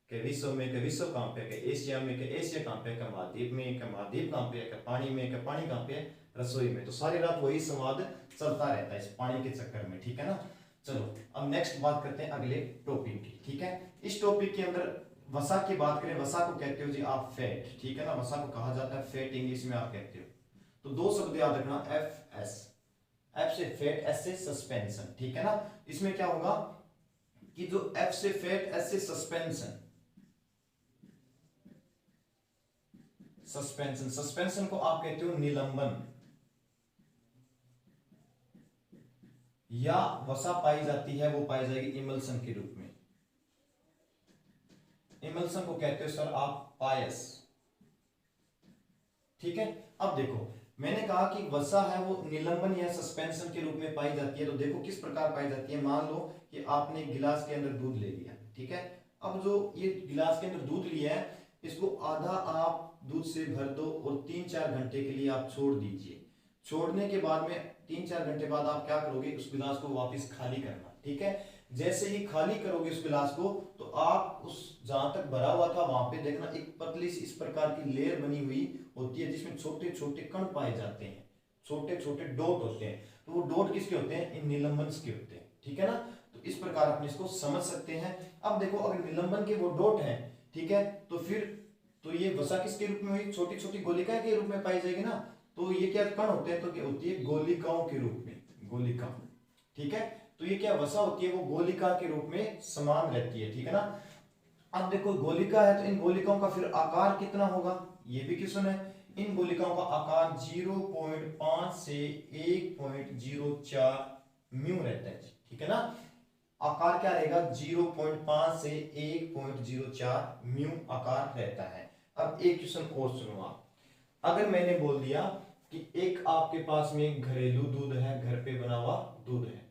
A: कि विश्व में। कि विश्व कहाँ पे है? कि एशिया में। कि एशिया कहाँ पे है? कि महाद्वीप में। कि महाद्वीप कहाँ पे है? कि पानी में। कि पानी कहाँ पे है? रसोई में। तो सारी रात वही संवाद चलता रहता है इस पानी के चक्कर में, ठीक है ना। चलो अब नेक्स्ट बात करते हैं अगले टॉपिक की, ठीक है। इस टॉपिक के अंदर वसा की बात करें, वसा को कहते हो जी आप फैट, ठीक है ना। वसा को कहा जाता है फैट, इंग्लिश में आप कहते हो। तो 2 शब्द याद रखना, एफ एस। एफ से फैट, एस से सस्पेंशन, ठीक है ना। इसमें क्या होगा कि जो एफ से फैट, एस से सस्पेंशन, सस्पेंशन, सस्पेंशन को आप कहते हो निलंबन, या वसा पाई जाती है वो पाई जाएगी इमल्सन के रूप में। इमल्सन को कहते हो सर आप पायस, ठीक है। अब देखो मैंने कहा कि वसा है वो निलंबन या सस्पेंशन के रूप में पाई जाती है। तो देखो किस प्रकार पाई जाती है। मान लो कि आपने गिलास के अंदर दूध ले लिया, ठीक है। अब जो ये गिलास के अंदर दूध लिया है, इसको आधा आप दूध से भर दो और 3-4 घंटे के लिए आप छोड़ दीजिए। छोड़ने के बाद में 3-4 घंटे बाद आप क्या करोगे, उस गिलास को वापस खाली करना, ठीक है। जैसे ही खाली करोगे उस गिलास को, तो आप उस जहां तक भरा हुआ था वहां पे देखना एक पतली सी इस प्रकार की लेयर बनी हुई होती है, जिसमें छोटे छोटे कण पाए जाते हैं, छोटे छोटे डॉट होते हैं। तो वो डॉट किसके होते हैं, इन निलंबन के होते हैं, ठीक है ना। तो इस प्रकार अपने इसको समझ सकते हैं। अब देखो अगर निलंबन के वो डॉट हैं, ठीक है, तो फिर तो ये वसा किसके रूप में हुई, छोटी छोटी गोलिकाएं के रूप में पाई जाएगी ना। तो ये क्या कण होते हैं, तो क्या होती है, गोलिकाओं के रूप में, गोलिका, ठीक है। तो ये क्या वसा होती है, वो गोलिका के रूप में समान रहती है, ठीक है ना। अब देखो गोलिका है तो इन गोलिकाओं का फिर आकार कितना होगा, ये भी क्वेश्चन है। इन गोलिकाओं का आकार 0.5 से 1.04 म्यू रहता है, ठीक है ना। आकार क्या रहेगा, 0.5 से 1.04 म्यू आकार रहता है। अब एक क्वेश्चन और सुनो आप। अगर मैंने बोल दिया कि एक आपके पास में घरेलू दूध है, घर पे बना हुआ दूध है,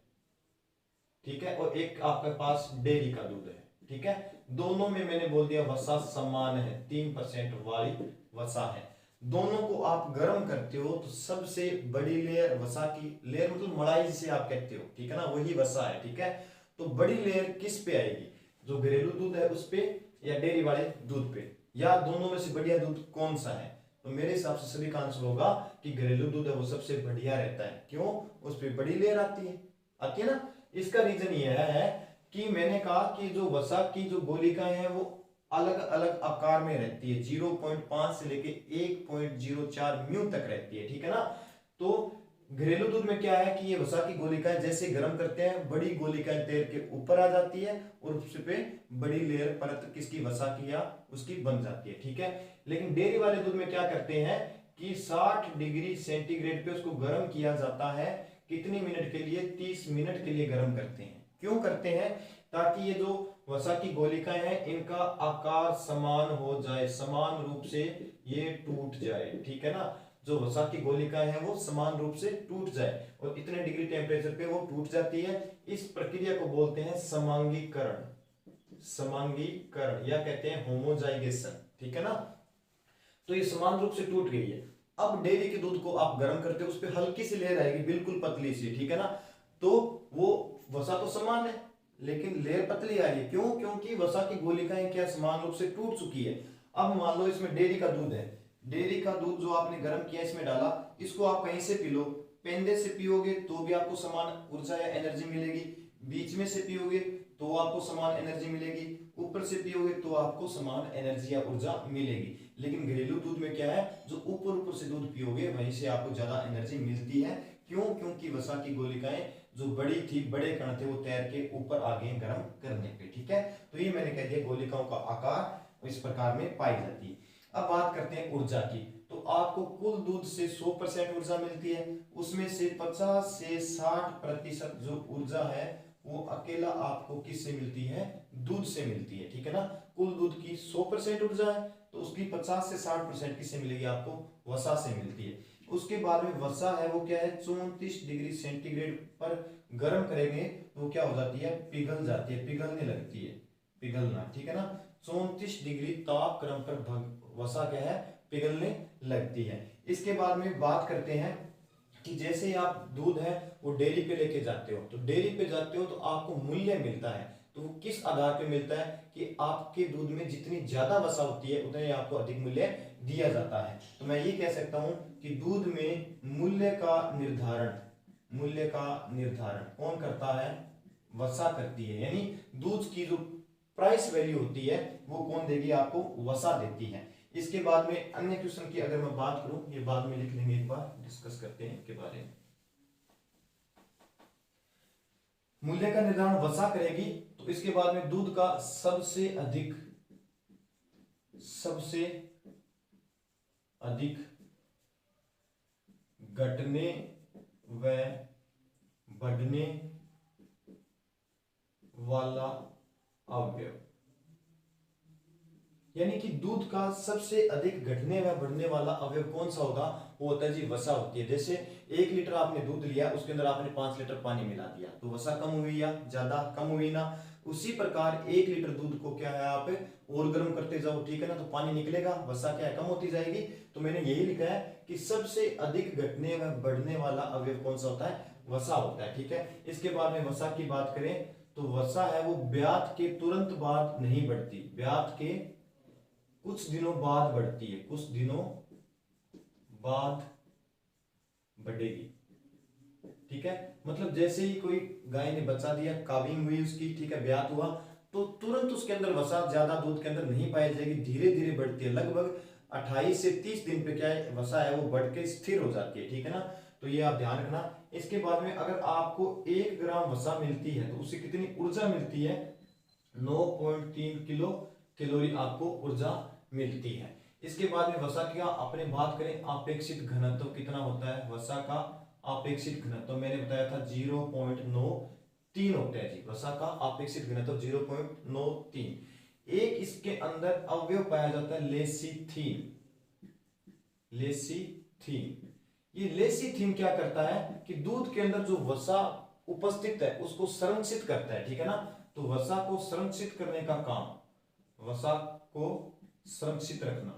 A: ठीक है, और एक आपके पास डेयरी का दूध है, ठीक है। दोनों में मैंने बोल दिया वसा समान है, 3% वाली वसा है। दोनों को आप गर्म करते हो तो सबसे बड़ी लेयर वसा की लेयर, मतलब मलाई जिसे आप कहते हो, ठीक है ना, वही वसा है, ठीक है। तो बड़ी लेयर किस पे आएगी, जो घरेलू दूध है उस पे, या डेयरी वाले दूध पे, या दोनों में से बढ़िया दूध कौन सा है। तो मेरे हिसाब से सभी का आंसर होगा कि घरेलू दूध है वो सबसे बढ़िया रहता है। क्यों, उस पे बड़ी लेयर आती है ना। इसका रीजन यह है कि मैंने कहा कि जो वसा की जो गोलिकाएं हैं वो अलग अलग आकार में रहती है, 0.5 से लेके 1.04 म्यू तक रहती है, ठीक है ना। तो घरेलू दूध में क्या है कि ये वसा की गोलिकाएं जैसे गर्म करते हैं, बड़ी गोलिकाएं तैर के ऊपर आ जाती है और उस पे बड़ी लेयर परत किसकी, वसा की या उसकी बन जाती है, ठीक है। लेकिन डेयरी वाले दूध में क्या करते हैं कि 60 डिग्री सेंटीग्रेड पे उसको गर्म किया जाता है। कितनी मिनट के लिए, 30 मिनट के लिए गर्म करते हैं। क्यों करते हैं, ताकि ये जो वसा की गोलिकाएं हैं इनका आकार समान हो जाए, समान रूप से ये टूट जाए, ठीक है ना। जो वसा की गोलिकाएं हैं वो समान रूप से टूट जाए और इतने डिग्री टेम्परेचर पे वो टूट जाती है। इस प्रक्रिया को बोलते हैं समांगीकरण, समांगीकरण या कहते हैं होमोजाइगेशन, ठीक है ना। तो ये समान रूप से टूट गई है। अब डेयरी के दूध को आप गर्म करते हो, उस पर हल्की सी लेयर आएगी, बिल्कुल पतली सी, ठीक है ना। तो वो वसा तो समान है लेकिन लेयर पतली आ रही है। क्यों, क्योंकि वसा की गोलिकाएं क्या समान रूप से टूट चुकी है। अब मान लो इसमें डेयरी का दूध है, डेयरी का दूध जो आपने गर्म किया इसमें डाला, इसको आप कहीं से पी लो, पेंदे से पियोगे तो भी आपको समान ऊर्जा या एनर्जी मिलेगी, बीच में से पियोगे तो आपको समान एनर्जी मिलेगी, ऊपर से पियोगे तो आपको समान एनर्जी या ऊर्जा मिलेगी। लेकिन घरेलू दूध में क्या है, जो ऊपर से दूध पियोगे वहीं से आपको ज्यादा एनर्जी मिलती है। क्यों, क्योंकि वसा की गोलिकाएं जो बड़ी थी, बड़े कण थे, वो तैर के ऊपर आ गए गर्म करने पे, ठीक है। तो ये मैंने कह दिया गोलिकाओं का आकार इस प्रकार में पाई जाती है। अब बात करते हैं ऊर्जा की। तो आपको कुल दूध से 100% ऊर्जा मिलती है, उसमें से 50 से 60% जो ऊर्जा है वो अकेला आपको किससे मिलती है, दूध से मिलती है, ठीक है ना। कुल दूध की 100% ऊर्जा है तो उसकी 50 से 60% किससे मिलेगी, आपको वसा से मिलती है। उसके बाद में वसा है वो क्या है, 34 डिग्री सेंटीग्रेड पर गर्म करेंगे तो क्या हो जाती है, पिघल जाती है, पिघलने लगती है, पिघलना, ठीक है ना। 34 डिग्री तापक्रम पर वसा क्या है, पिघलने लगती है। इसके बाद में बात करते हैं कि जैसे ही आप दूध है वो डेयरी पे लेके जाते हो, तो डेयरी पे जाते हो तो आपको मूल्य मिलता है। तो वो किस आधार पे मिलता है कि आपके दूध में जितनी ज्यादा वसा होती है उतने आपको अधिक मूल्य दिया जाता है। तो मैं ये कह सकता हूं कि दूध में मूल्य का निर्धारण, मूल्य का निर्धारण कौन करता है, वसा करती है। यानी दूध की जो प्राइस वैल्यू होती है वो कौन देगी, आपको वसा देती है। इसके बाद में अन्य क्वेश्चन की अगर मैं बात करूं, ये बाद में लिख लेंगे, एक बार डिस्कस करते हैं इसके बारे में। मूल्य का निर्धारण वसा करेगी। तो इसके बाद में दूध का सबसे अधिक घटने व बढ़ने वाला अवयव, यानी कि दूध का सबसे अधिक घटने व बढ़ने वाला अवयव कौन सा होगा, वो होता है जी वसा होती है। जैसे 1 लीटर आपने दूध लिया, उसके अंदर आपने 5 लीटर पानी मिला दिया, तो वसा कम हुई या ज्यादा, कम हुई ना। उसी प्रकार 1 लीटर दूध को क्या है, आप और गर्म करते जाओ, ठीक है ना, तो पानी निकलेगा, वसा क्या है, कम होती जाएगी। तो मैंने यही लिखा है कि सबसे अधिक घटने व बढ़ने वाला अवयव कौन सा होता है, वसा होता है, ठीक है। इसके बाद में वसा की बात करें तो वसा है वो ब्यात के तुरंत बाद नहीं बढ़ती, ब्यात के कुछ दिनों बाद बढ़ती है, कुछ दिनों बाद बढ़ेगी, ठीक है। मतलब जैसे ही कोई गाय ने बच्चा दिया, काविंग हुई उसकी, ठीक है, ब्यात हुआ, तो तुरंत उसके अंदर वसा ज्यादा दूध के अंदर नहीं पाई जाएगी, धीरे धीरे बढ़ती है। लगभग 28 से 30 दिन पे क्या है, वसा है वो बढ़ के स्थिर हो जाती है, ठीक है ना। तो ये आप ध्यान रखना। इसके बाद में अगर आपको 1 ग्राम वसा मिलती है तो उससे कितनी ऊर्जा मिलती है, 9.3 किलो कैलोरी आपको ऊर्जा मिलती है। इसके बाद में वसा की अपने बात करें, अपेक्षित घनत्व कितना होता है, वसा का अपेक्षित घनत्व मैंने बताया था 0.93 होता है जी, वसा का अपेक्षित घनत्व 0.93। एक इसके अंदर अवयव पाया जाता है लेसिथीन, लेसिथीन। ये लेसिथीन क्या करता है कि दूध के अंदर जो वसा उपस्थित है उसको संरक्षित करता है, ठीक है ना। तो वसा को संरक्षित करने का काम, वसा को संरक्षित रखना,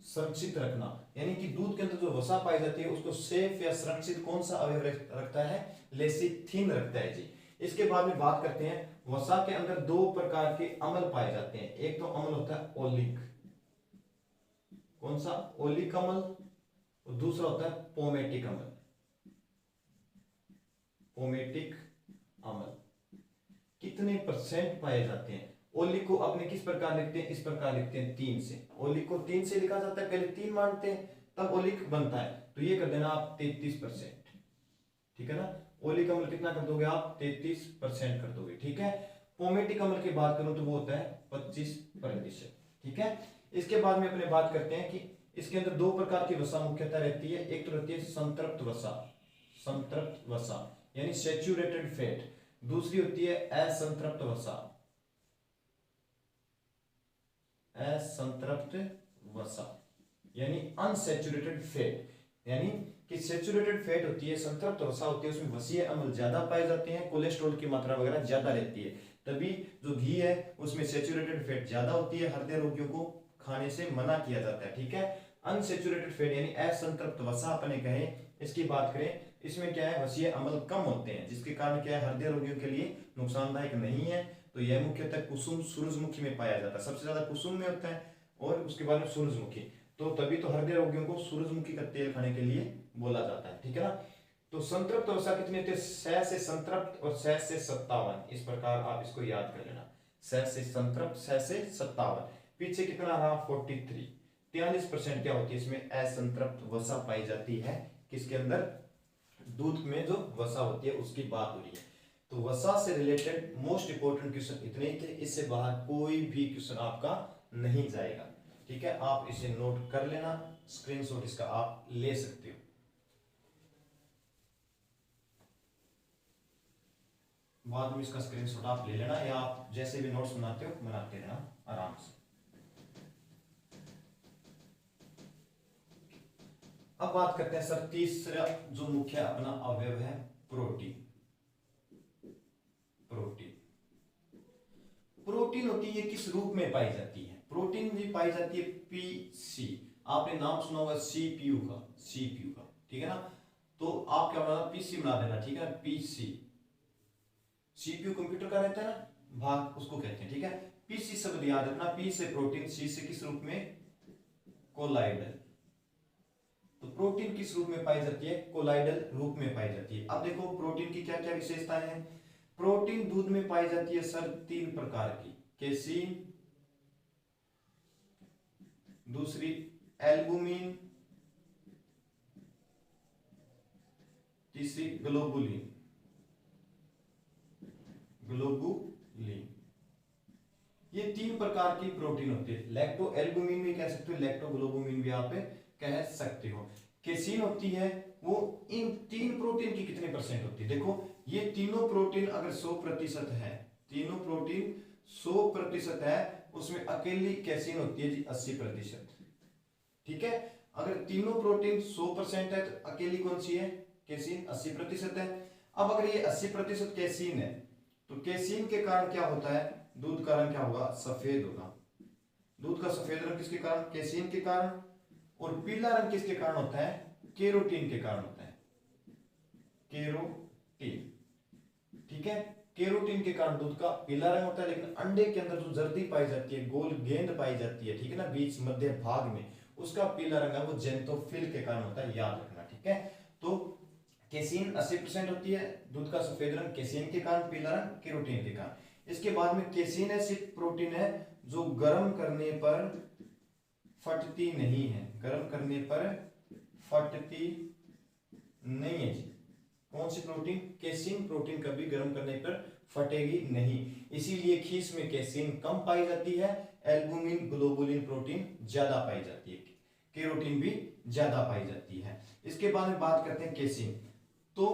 A: संरक्षित रखना, यानी कि दूध के अंदर जो वसा पाई जाती है उसको सेफ या सुरक्षित कौन सा अवयव रखता है, लेसिथीन रखता है जी। इसके बाद में बात करते हैं, वसा के अंदर 2 प्रकार के अम्ल पाए जाते हैं। एक तो अम्ल होता है ओलिक, कौन सा, ओलिक अम्ल, और दूसरा होता है पोमेटिक अम्ल, पोमेटिक अम्ल। कितने परसेंट पाए जाते हैं, ओलिक को अपने किस प्रकार लिखते हैं, इस प्रकार लिखते हैं 3 से, ओलिक को 3 से लिखा जाता है, पहले 3 मानते हैं तब ओलिक बनता है, तो ये कर देना आप 33%, ठीक है ना। ओलिक अम्ल कितना कर दोगे आप, 33% कर दोगे, ठीक है। पोमेटिक अम्ल की बात करूं तो वो होता है 25%, ठीक है। इसके बाद में अपने बात करते हैं कि इसके अंदर 2 प्रकार की वसा मुख्यतः रहती है। एक तो रहती है संतृप्त वसा, संतृप्त वसा यानी सैचुरेटेड फैट, दूसरी होती है असंतृप्त वसा, असंतृप्त वसा यानी अनसैचुरेटेड फैट। यानी कि सैचुरेटेड फैट होती है, संतृप्त वसा होती है, उसमें वसीय अम्ल ज्यादा पाए जाते हैं, कोलेस्ट्रॉल की मात्रा वगैरह ज्यादा रहती है, तभी जो घी है उसमें सैचुरेटेड फैट ज्यादा होती है, हृदय रोगियों को खाने से मना किया जाता है, ठीक है। अनसैचुरेटेड फैट यानी असंतृप्त वसा अपने कहे, इसकी बात करें, इसमें क्या है, वसीय अम्ल कम होते हैं, जिसके कारण क्या है, हृदय रोगियों के लिए नुकसानदायक नहीं है। तो यह मुख्यतः कुसुम सूरजमुखी में पाया जाता है, सबसे ज्यादा कुसुम में होता है, और उसके बाद में सूरजमुखी, तो तभी तो हृदय रोगियों को सूरजमुखी का तेल खाने के लिए बोला जाता है, ठीक है ना। तो संतृप्त वसा कितने थे, 6 से संतृप्त और 6 से 57, इस प्रकार आप इसको याद कर लेना, 6 से संतृप्त, 6 से 57। पीछे कितना रहा, 43, 43% क्या होती है इसमें असंतृप्त वसा पाई जाती है, किसके अंदर, दूध में जो वसा होती है उसकी बात हो रही है। तो वसा से रिलेटेड मोस्ट इंपोर्टेंट क्वेश्चन इतने ही थे, इससे बाहर कोई भी क्वेश्चन आपका नहीं जाएगा, ठीक है। आप इसे नोट कर लेना, स्क्रीनशॉट इसका आप ले सकते हो। बाद में इसका स्क्रीनशॉट आप ले लेना, या आप जैसे भी नोट्स बनाते हो बनाते रहना आराम से। अब बात करते हैं सर तीसरा जो मुख्य अपना अवयव है, प्रोटीन। प्रोटीन, प्रोटीन होती है किस रूप में पाई जाती है, प्रोटीन भी पाई जाती है पीसी, आपने नाम सुना होगा सीपीयू का, सीपीयू का, ठीक है ना। तो आप क्या बनाना, पीसी बना देना, ठीक है, पीसी। सीपीयू कंप्यूटर का रहता है ना भाग, उसको कहते हैं, ठीक है। पीसी शब्द याद रखना, पी से प्रोटीन, सी से किस रूप में, कोलाइडल। तो प्रोटीन किस रूप में पाई जाती है, कोलाइडल रूप में पाई जाती है। अब देखो प्रोटीन की क्या क्या विशेषताएं हैं। प्रोटीन दूध में पाई जाती है सर 3 प्रकार की, कैसीन, दूसरी एल्बुमिन, तीसरी ग्लोबुलिन, ग्लोबुलिन। ये 3 प्रकार की प्रोटीन होती है, लैक्टो एल्बुमिन भी कह सकते हो, लैक्टो ग्लोबुमिन भी आप कह सकते हो। कैसीन होती है वो इन 3 प्रोटीन की कितने परसेंट होती है, देखो ये तीनों प्रोटीन अगर 100% है, तीनों प्रोटीन 100% है उसमें अकेली कैसीन होती है जी 80%। ठीक है, अगर तीनों प्रोटीन 100% है तो अकेली कौन सी है, कैसीन 80% है। अब अगर ये 80% कैसीन है तो कैसीन के कारण क्या होता है, दूध का रंग क्या होगा, सफेद होगा। दूध का सफेद रंग किसके कारण, कैसीन के कारण। और पीला रंग किसके कारण होता है, केरोटीन के कारण होता है, केरोटीन। ठीक है, केरोटीन के कारण दूध का पीला रंग होता है। लेकिन अंडे के अंदर जो जर्दी पाई जाती है, गोल गेंद पाई जाती है, ठीक है ना, बीच मध्य भाग में, उसका पीला रंग है वो जेंटोफिल के कारण होता है, याद रखना। ठीक है, तो कैसीन 80% होती है, दूध का सफेद रंग कैसीन के कारण, पीला रंग केरोटीन के कारण। इसके बाद में कैसीन ऐसी प्रोटीन है जो गर्म करने पर फटती नहीं है, गर्म करने पर फटती नहीं है जी। कौन सी प्रोटीन, कैसीन प्रोटीन कभी गर्म करने पर फटेगी नहीं, इसीलिए खीस में कैसीन कम पाई जाती है, एल्बुमिन ग्लोबुलिन प्रोटीन ज्यादा पाई जाती है, केरोटीन भी ज्यादा पाई जाती है। इसके बाद में बात करते हैं कैसीन, तो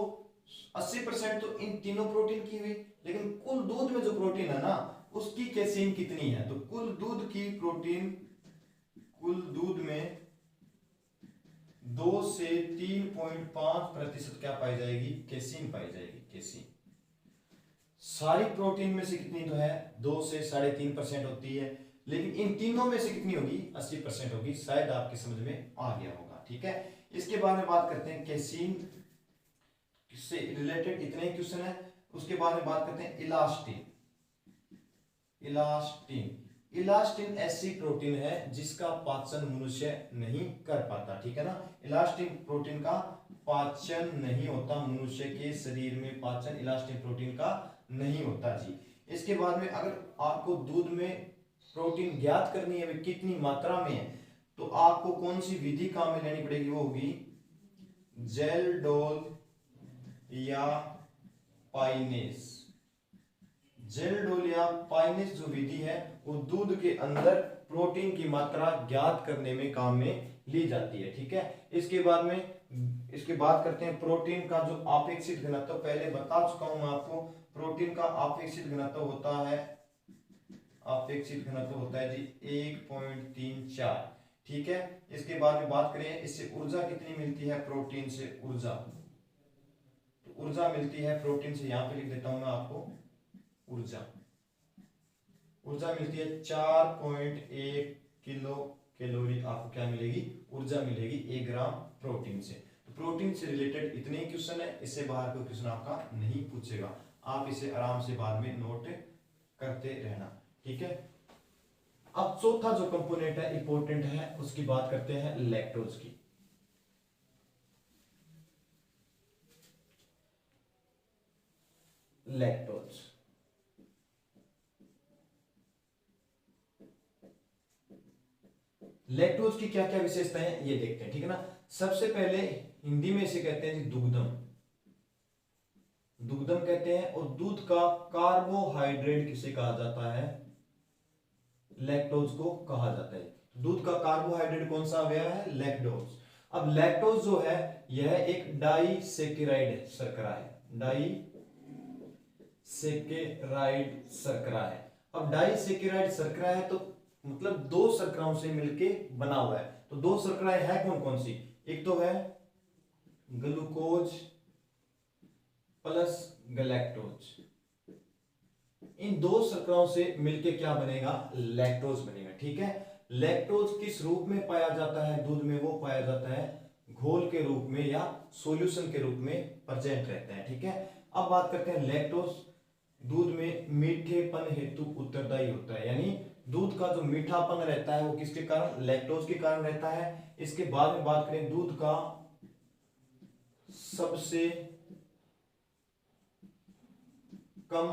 A: 80% तो इन तीनों प्रोटीन की हुई, लेकिन कुल दूध में जो प्रोटीन है ना उसकी कैसीन कितनी है, तो कुल दूध की प्रोटीन, कुल दूध में 2 से 3.5% क्या पाई जाएगी, कैसीन पाई जाएगी, कैसीन। सारी प्रोटीन में से कितनी तो है, 2 से 3.5% होती है, लेकिन इन तीनों में से कितनी होगी, 80% होगी। शायद आपके समझ में आ गया होगा। ठीक है, इसके बाद में बात करते हैं कैसीन से रिलेटेड इतने ही क्वेश्चन है। उसके बाद में बात करते हैं इलास्टिन। इलास्टिन, इलास्टिन ऐसी प्रोटीन है जिसका पाचन मनुष्य नहीं कर पाता। ठीक है ना, इलास्टिन प्रोटीन का पाचन नहीं होता, मनुष्य के शरीर में पाचन इलास्टिन प्रोटीन का नहीं होता जी। इसके बाद में अगर आपको दूध में प्रोटीन ज्ञात करनी है कितनी मात्रा में है, तो आपको कौन सी विधि काम में लेनी पड़ेगी, वो होगी जेल्डोल या पाइनेस। जेल्डोल या पाइनेस जो विधि है वो दूध के अंदर प्रोटीन की मात्रा ज्ञात करने में काम में ली जाती है। ठीक है, इसके बाद में इसके बात करते हैं प्रोटीन का जो आपेक्षिक घनत्व, पहले बता चुका हूं मैं आपको, प्रोटीन का आपेक्षिक घनत्व होता है, आपेक्षिक घनत्व होता है जी 1.34। ठीक है, इसके बाद में बात करें इससे ऊर्जा कितनी मिलती है, प्रोटीन से ऊर्जा, तो ऊर्जा मिलती है प्रोटीन से, यहां पे लिख देता हूं मैं आपको, ऊर्जा, ऊर्जा मिलती है 4.1 किलो कैलोरी, आपको क्या मिलेगी, ऊर्जा मिलेगी 1 ग्राम प्रोटीन से। तो प्रोटीन से रिलेटेड इतने ही क्वेश्चन है, इससे बाहर कोई क्वेश्चन आपका नहीं पूछेगा, आप इसे आराम से बाद में नोट करते रहना। ठीक है, अब चौथा जो कंपोनेंट है इंपॉर्टेंट है, उसकी बात करते हैं लैक्टोज की। लैक्टोज, लैक्टोज की क्या क्या विशेषताएं हैं ये देखते हैं। ठीक है ना, सबसे पहले हिंदी में इसे कहते हैं दुग्धम, दुग्धम कहते हैं। और दूध का कार्बोहाइड्रेट किसे कहा जाता है, लैक्टोज को कहा जाता है। दूध का कार्बोहाइड्रेट कौन सा अवयव है, लैक्टोज। अब लैक्टोज जो है यह एक डाइसेकेराइड शर्करा है, डाइसेकेराइड शर्करा है। अब डाइसेकेराइड शर्करा है तो मतलब 2 शर्कराओं से मिलके बना हुआ है। तो 2 शर्कराएं है कौन कौन सी, एक तो है ग्लूकोज प्लस गैलेक्टोज, इन 2 शर्कराओं से मिलके क्या बनेगा, लैक्टोज बनेगा। ठीक है, लैक्टोज किस रूप में पाया जाता है दूध में, वो पाया जाता है घोल के रूप में या सॉल्यूशन के रूप में प्रेजेंट रहता है। ठीक है, अब बात करते हैं लैक्टोज दूध में मीठेपन हेतु उत्तरदायी होता है, यानी दूध का जो मीठापन रहता है वो किसके कारण, लैक्टोज के कारण रहता है। इसके बाद में बात करें दूध का सबसे कम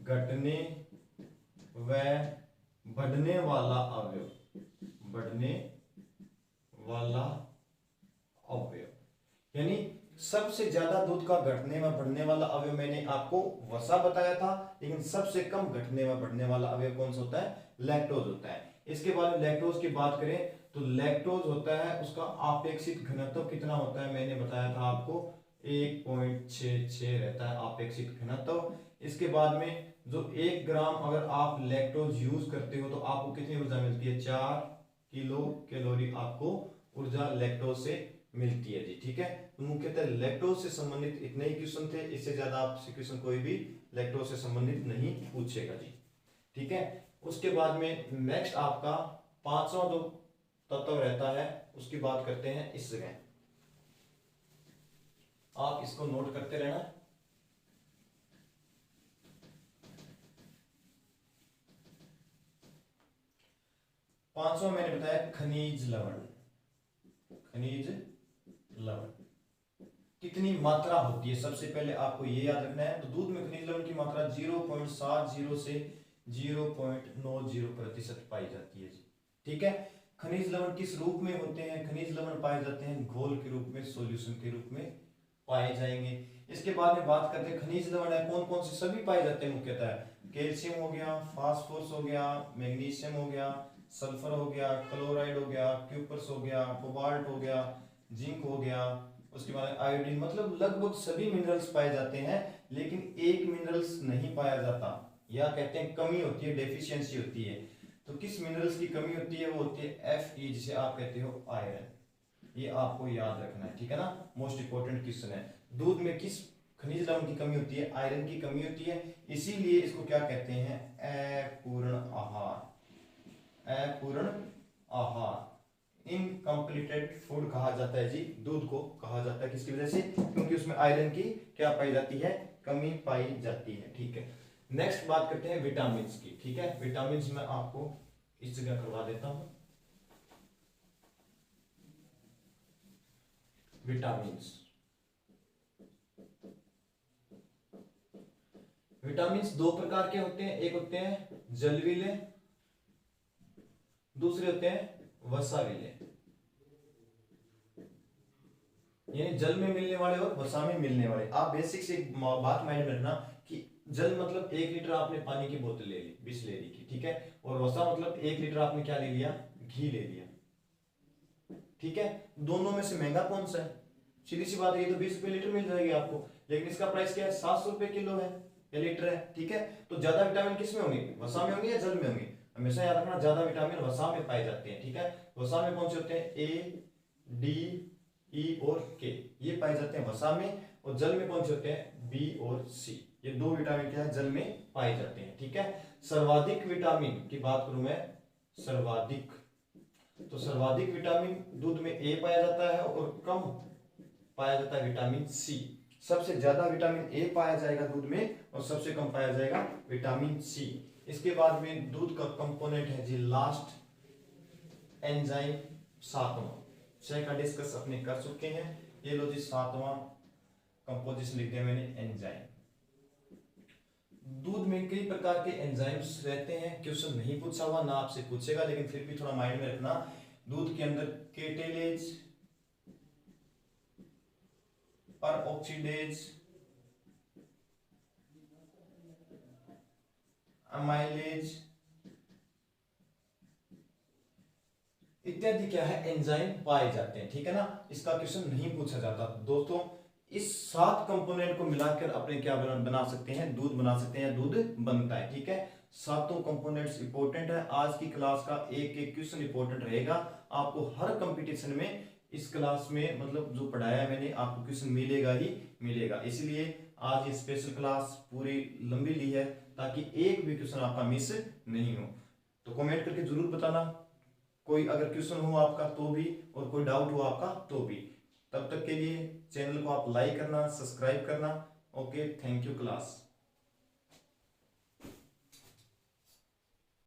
A: घटने व बढ़ने वाला अवयव, बढ़ने वाला अवयव, यानी सबसे ज्यादा दूध का घटने व बढ़ने वाला अवयव मैंने आपको वसा बताया था, लेकिन सबसे कम घटने व बढ़ने वाला अवयव कौन सा होता है, लैक्टोज होता है। इसके बाद में लैक्टोज की बात करें तो लैक्टोज होता है उसका आपेक्षिक घनत्व कितना होता है, मैंने बताया था आपको 1.66 रहता है अपेक्षित घनत्व। तो इसके बाद में जो 1 ग्राम अगर आप लैक्टोज यूज करते हो तो आपको कितनी ऊर्जा मिलती है, 4 किलो कैलोरी आपको ऊर्जा लैक्टोज से मिलती है जी। ठीक है, तो मुख्यतः लैक्टोज से संबंधित इतने ही क्वेश्चन थे, इससे ज्यादा आपसे क्वेश्चन कोई भी लैक्टोज से संबंधित नहीं पूछेगा जी। ठीक है, उसके बाद में नेक्स्ट आपका 5वां जो तत्व रहता है उसकी बात करते हैं इस जगह, आप इसको नोट करते रहना। 5वां मैंने बताया खनिज लवण। खनिज लवण कितनी मात्रा होती है, सबसे पहले आपको ये याद रखना है। तो दूध में खनिज लवण की मात्रा 0.70 से 0.90% पाई जाती है जी। ठीक है, खनिज लवण किस रूप में होते हैं, खनिज लवण पाए जाते हैं घोल के रूप में, सॉल्यूशन के रूप में पाए जाएंगे। इसके बाद में बात करते हैं खनिज लवण है कौन कौन से, सभी पाए जाते हैं मुख्यतः, कैल्शियम हो गया, फास्फोरस हो गया, मैग्नीशियम हो गया, सल्फर हो गया, क्लोराइड हो गया, क्यूपर्स हो गया, कोबाल्ट हो गया, जिंक हो गया, उसके बाद आयोडीन, मतलब लगभग सभी मिनरल्स पाए जाते हैं। लेकिन एक मिनरल्स नहीं पाया जाता, या कहते हैं कमी होती है, डेफिशिएंसी होती है। तो किस मिनरल्स की कमी होती है, वो होती है Fe, जिसे आप कहते हो आयरन। ये आपको याद रखना है, ठीक है ना, मोस्ट इंपोर्टेंट क्वेश्चन है। दूध में किस खनिज लवण की कमी होती है, आयरन की कमी होती है, इसीलिए इसको क्या कहते हैं, अपूर्ण आहार। अपूर्ण आहार, इनकम्प्लीटेड फूड कहा जाता है जी, दूध को कहा जाता है, किसकी वजह से, क्योंकि उसमें आयरन की क्या पाई जाती है, कमी पाई जाती है। ठीक है, नेक्स्ट बात करते हैं विटामिन की। ठीक है, विटामिन मैं आपको इस जगह करवा देता हूं। विटामिन्स, विटामिन्स दो प्रकार के होते हैं, एक होते हैं जलविले, दूसरे होते हैं वसाविले। यानी जल में मिलने वाले और वसा में मिलने वाले। आप बेसिक से एक बात माइंड में रखना कि जल मतलब 1 लीटर आपने पानी की बोतल ले ली, बिस्लेरी की, ठीक है, और वसा मतलब 1 लीटर आपने क्या ले लिया, घी ले लिया। ठीक है, दोनों में से महंगा कौन सा है, सीधी सी बात है, ये तो 20 रुपए लीटर मिल जाएगी आपको, लेकिन इसका प्राइस क्या है, 700 रुपए किलो है या लीटर है। ठीक है, तो ज्यादा विटामिन किस में होंगे, वसा में होंगे या जल में होंगे, हमेशा याद रखना ज्यादा विटामिन वसा में पाए जाते हैं। ठीक है, वसा में कौन से होते हैं, ए, डी, ई और के, ये पाए जाते हैं वसा में, और जल में कौन से होते हैं, बी और सी, ये 2 विटामिन क्या है, जल में पाए जाते हैं। ठीक है, सर्वाधिक विटामिन की बात करूं मैं, सर्वाधिक, तो सर्वाधिक विटामिन दूध में ए पाया जाता है और कम पाया जाता है विटामिन सी। सबसे ज्यादा विटामिन ए पाया जाएगा दूध में और सबसे कम पाया जाएगा विटामिन सी। इसके बाद में दूध का कंपोनेंट है जी लास्ट, एंजाइम, 7वां, 6 का डिस्कस अपने कर चुके हैं, ये लो जी 7वां कंपोजिशन लिख दिया मैंने, एंजाइम। दूध में कई प्रकार के एंजाइम्स रहते हैं, क्वेश्चन नहीं पूछा हुआ ना आपसे पूछेगा, लेकिन फिर भी थोड़ा माइंड में रखना। दूध के अंदर केटेलेज, परऑक्सीडेज, अमाइलेज इत्यादि क्या है, एंजाइम पाए जाते हैं। ठीक है ना, इसका क्वेश्चन नहीं पूछा जाता दोस्तों। इस 7 कंपोनेंट को मिलाकर अपने क्या बना सकते हैं, दूध बना सकते हैं, दूध बनता है। ठीक है, 7 कंपोनेंट्स इंपॉर्टेंट है। आज की क्लास का एक एक क्वेश्चन इंपॉर्टेंट रहेगा, आपको हर कंपटीशन में इस क्लास में मतलब जो पढ़ाया मैंने आपको क्वेश्चन मिलेगा ही मिलेगा, इसलिए आज ये स्पेशल क्लास पूरी लंबी ली है ताकि एक भी क्वेश्चन आपका मिस नहीं हो। तो कमेंट करके जरूर बताना कोई अगर क्वेश्चन हो आपका तो भी, और कोई डाउट हो आपका तो भी। तब तक के लिए चैनल को आप लाइक करना, सब्सक्राइब करना। Okay, thank you class.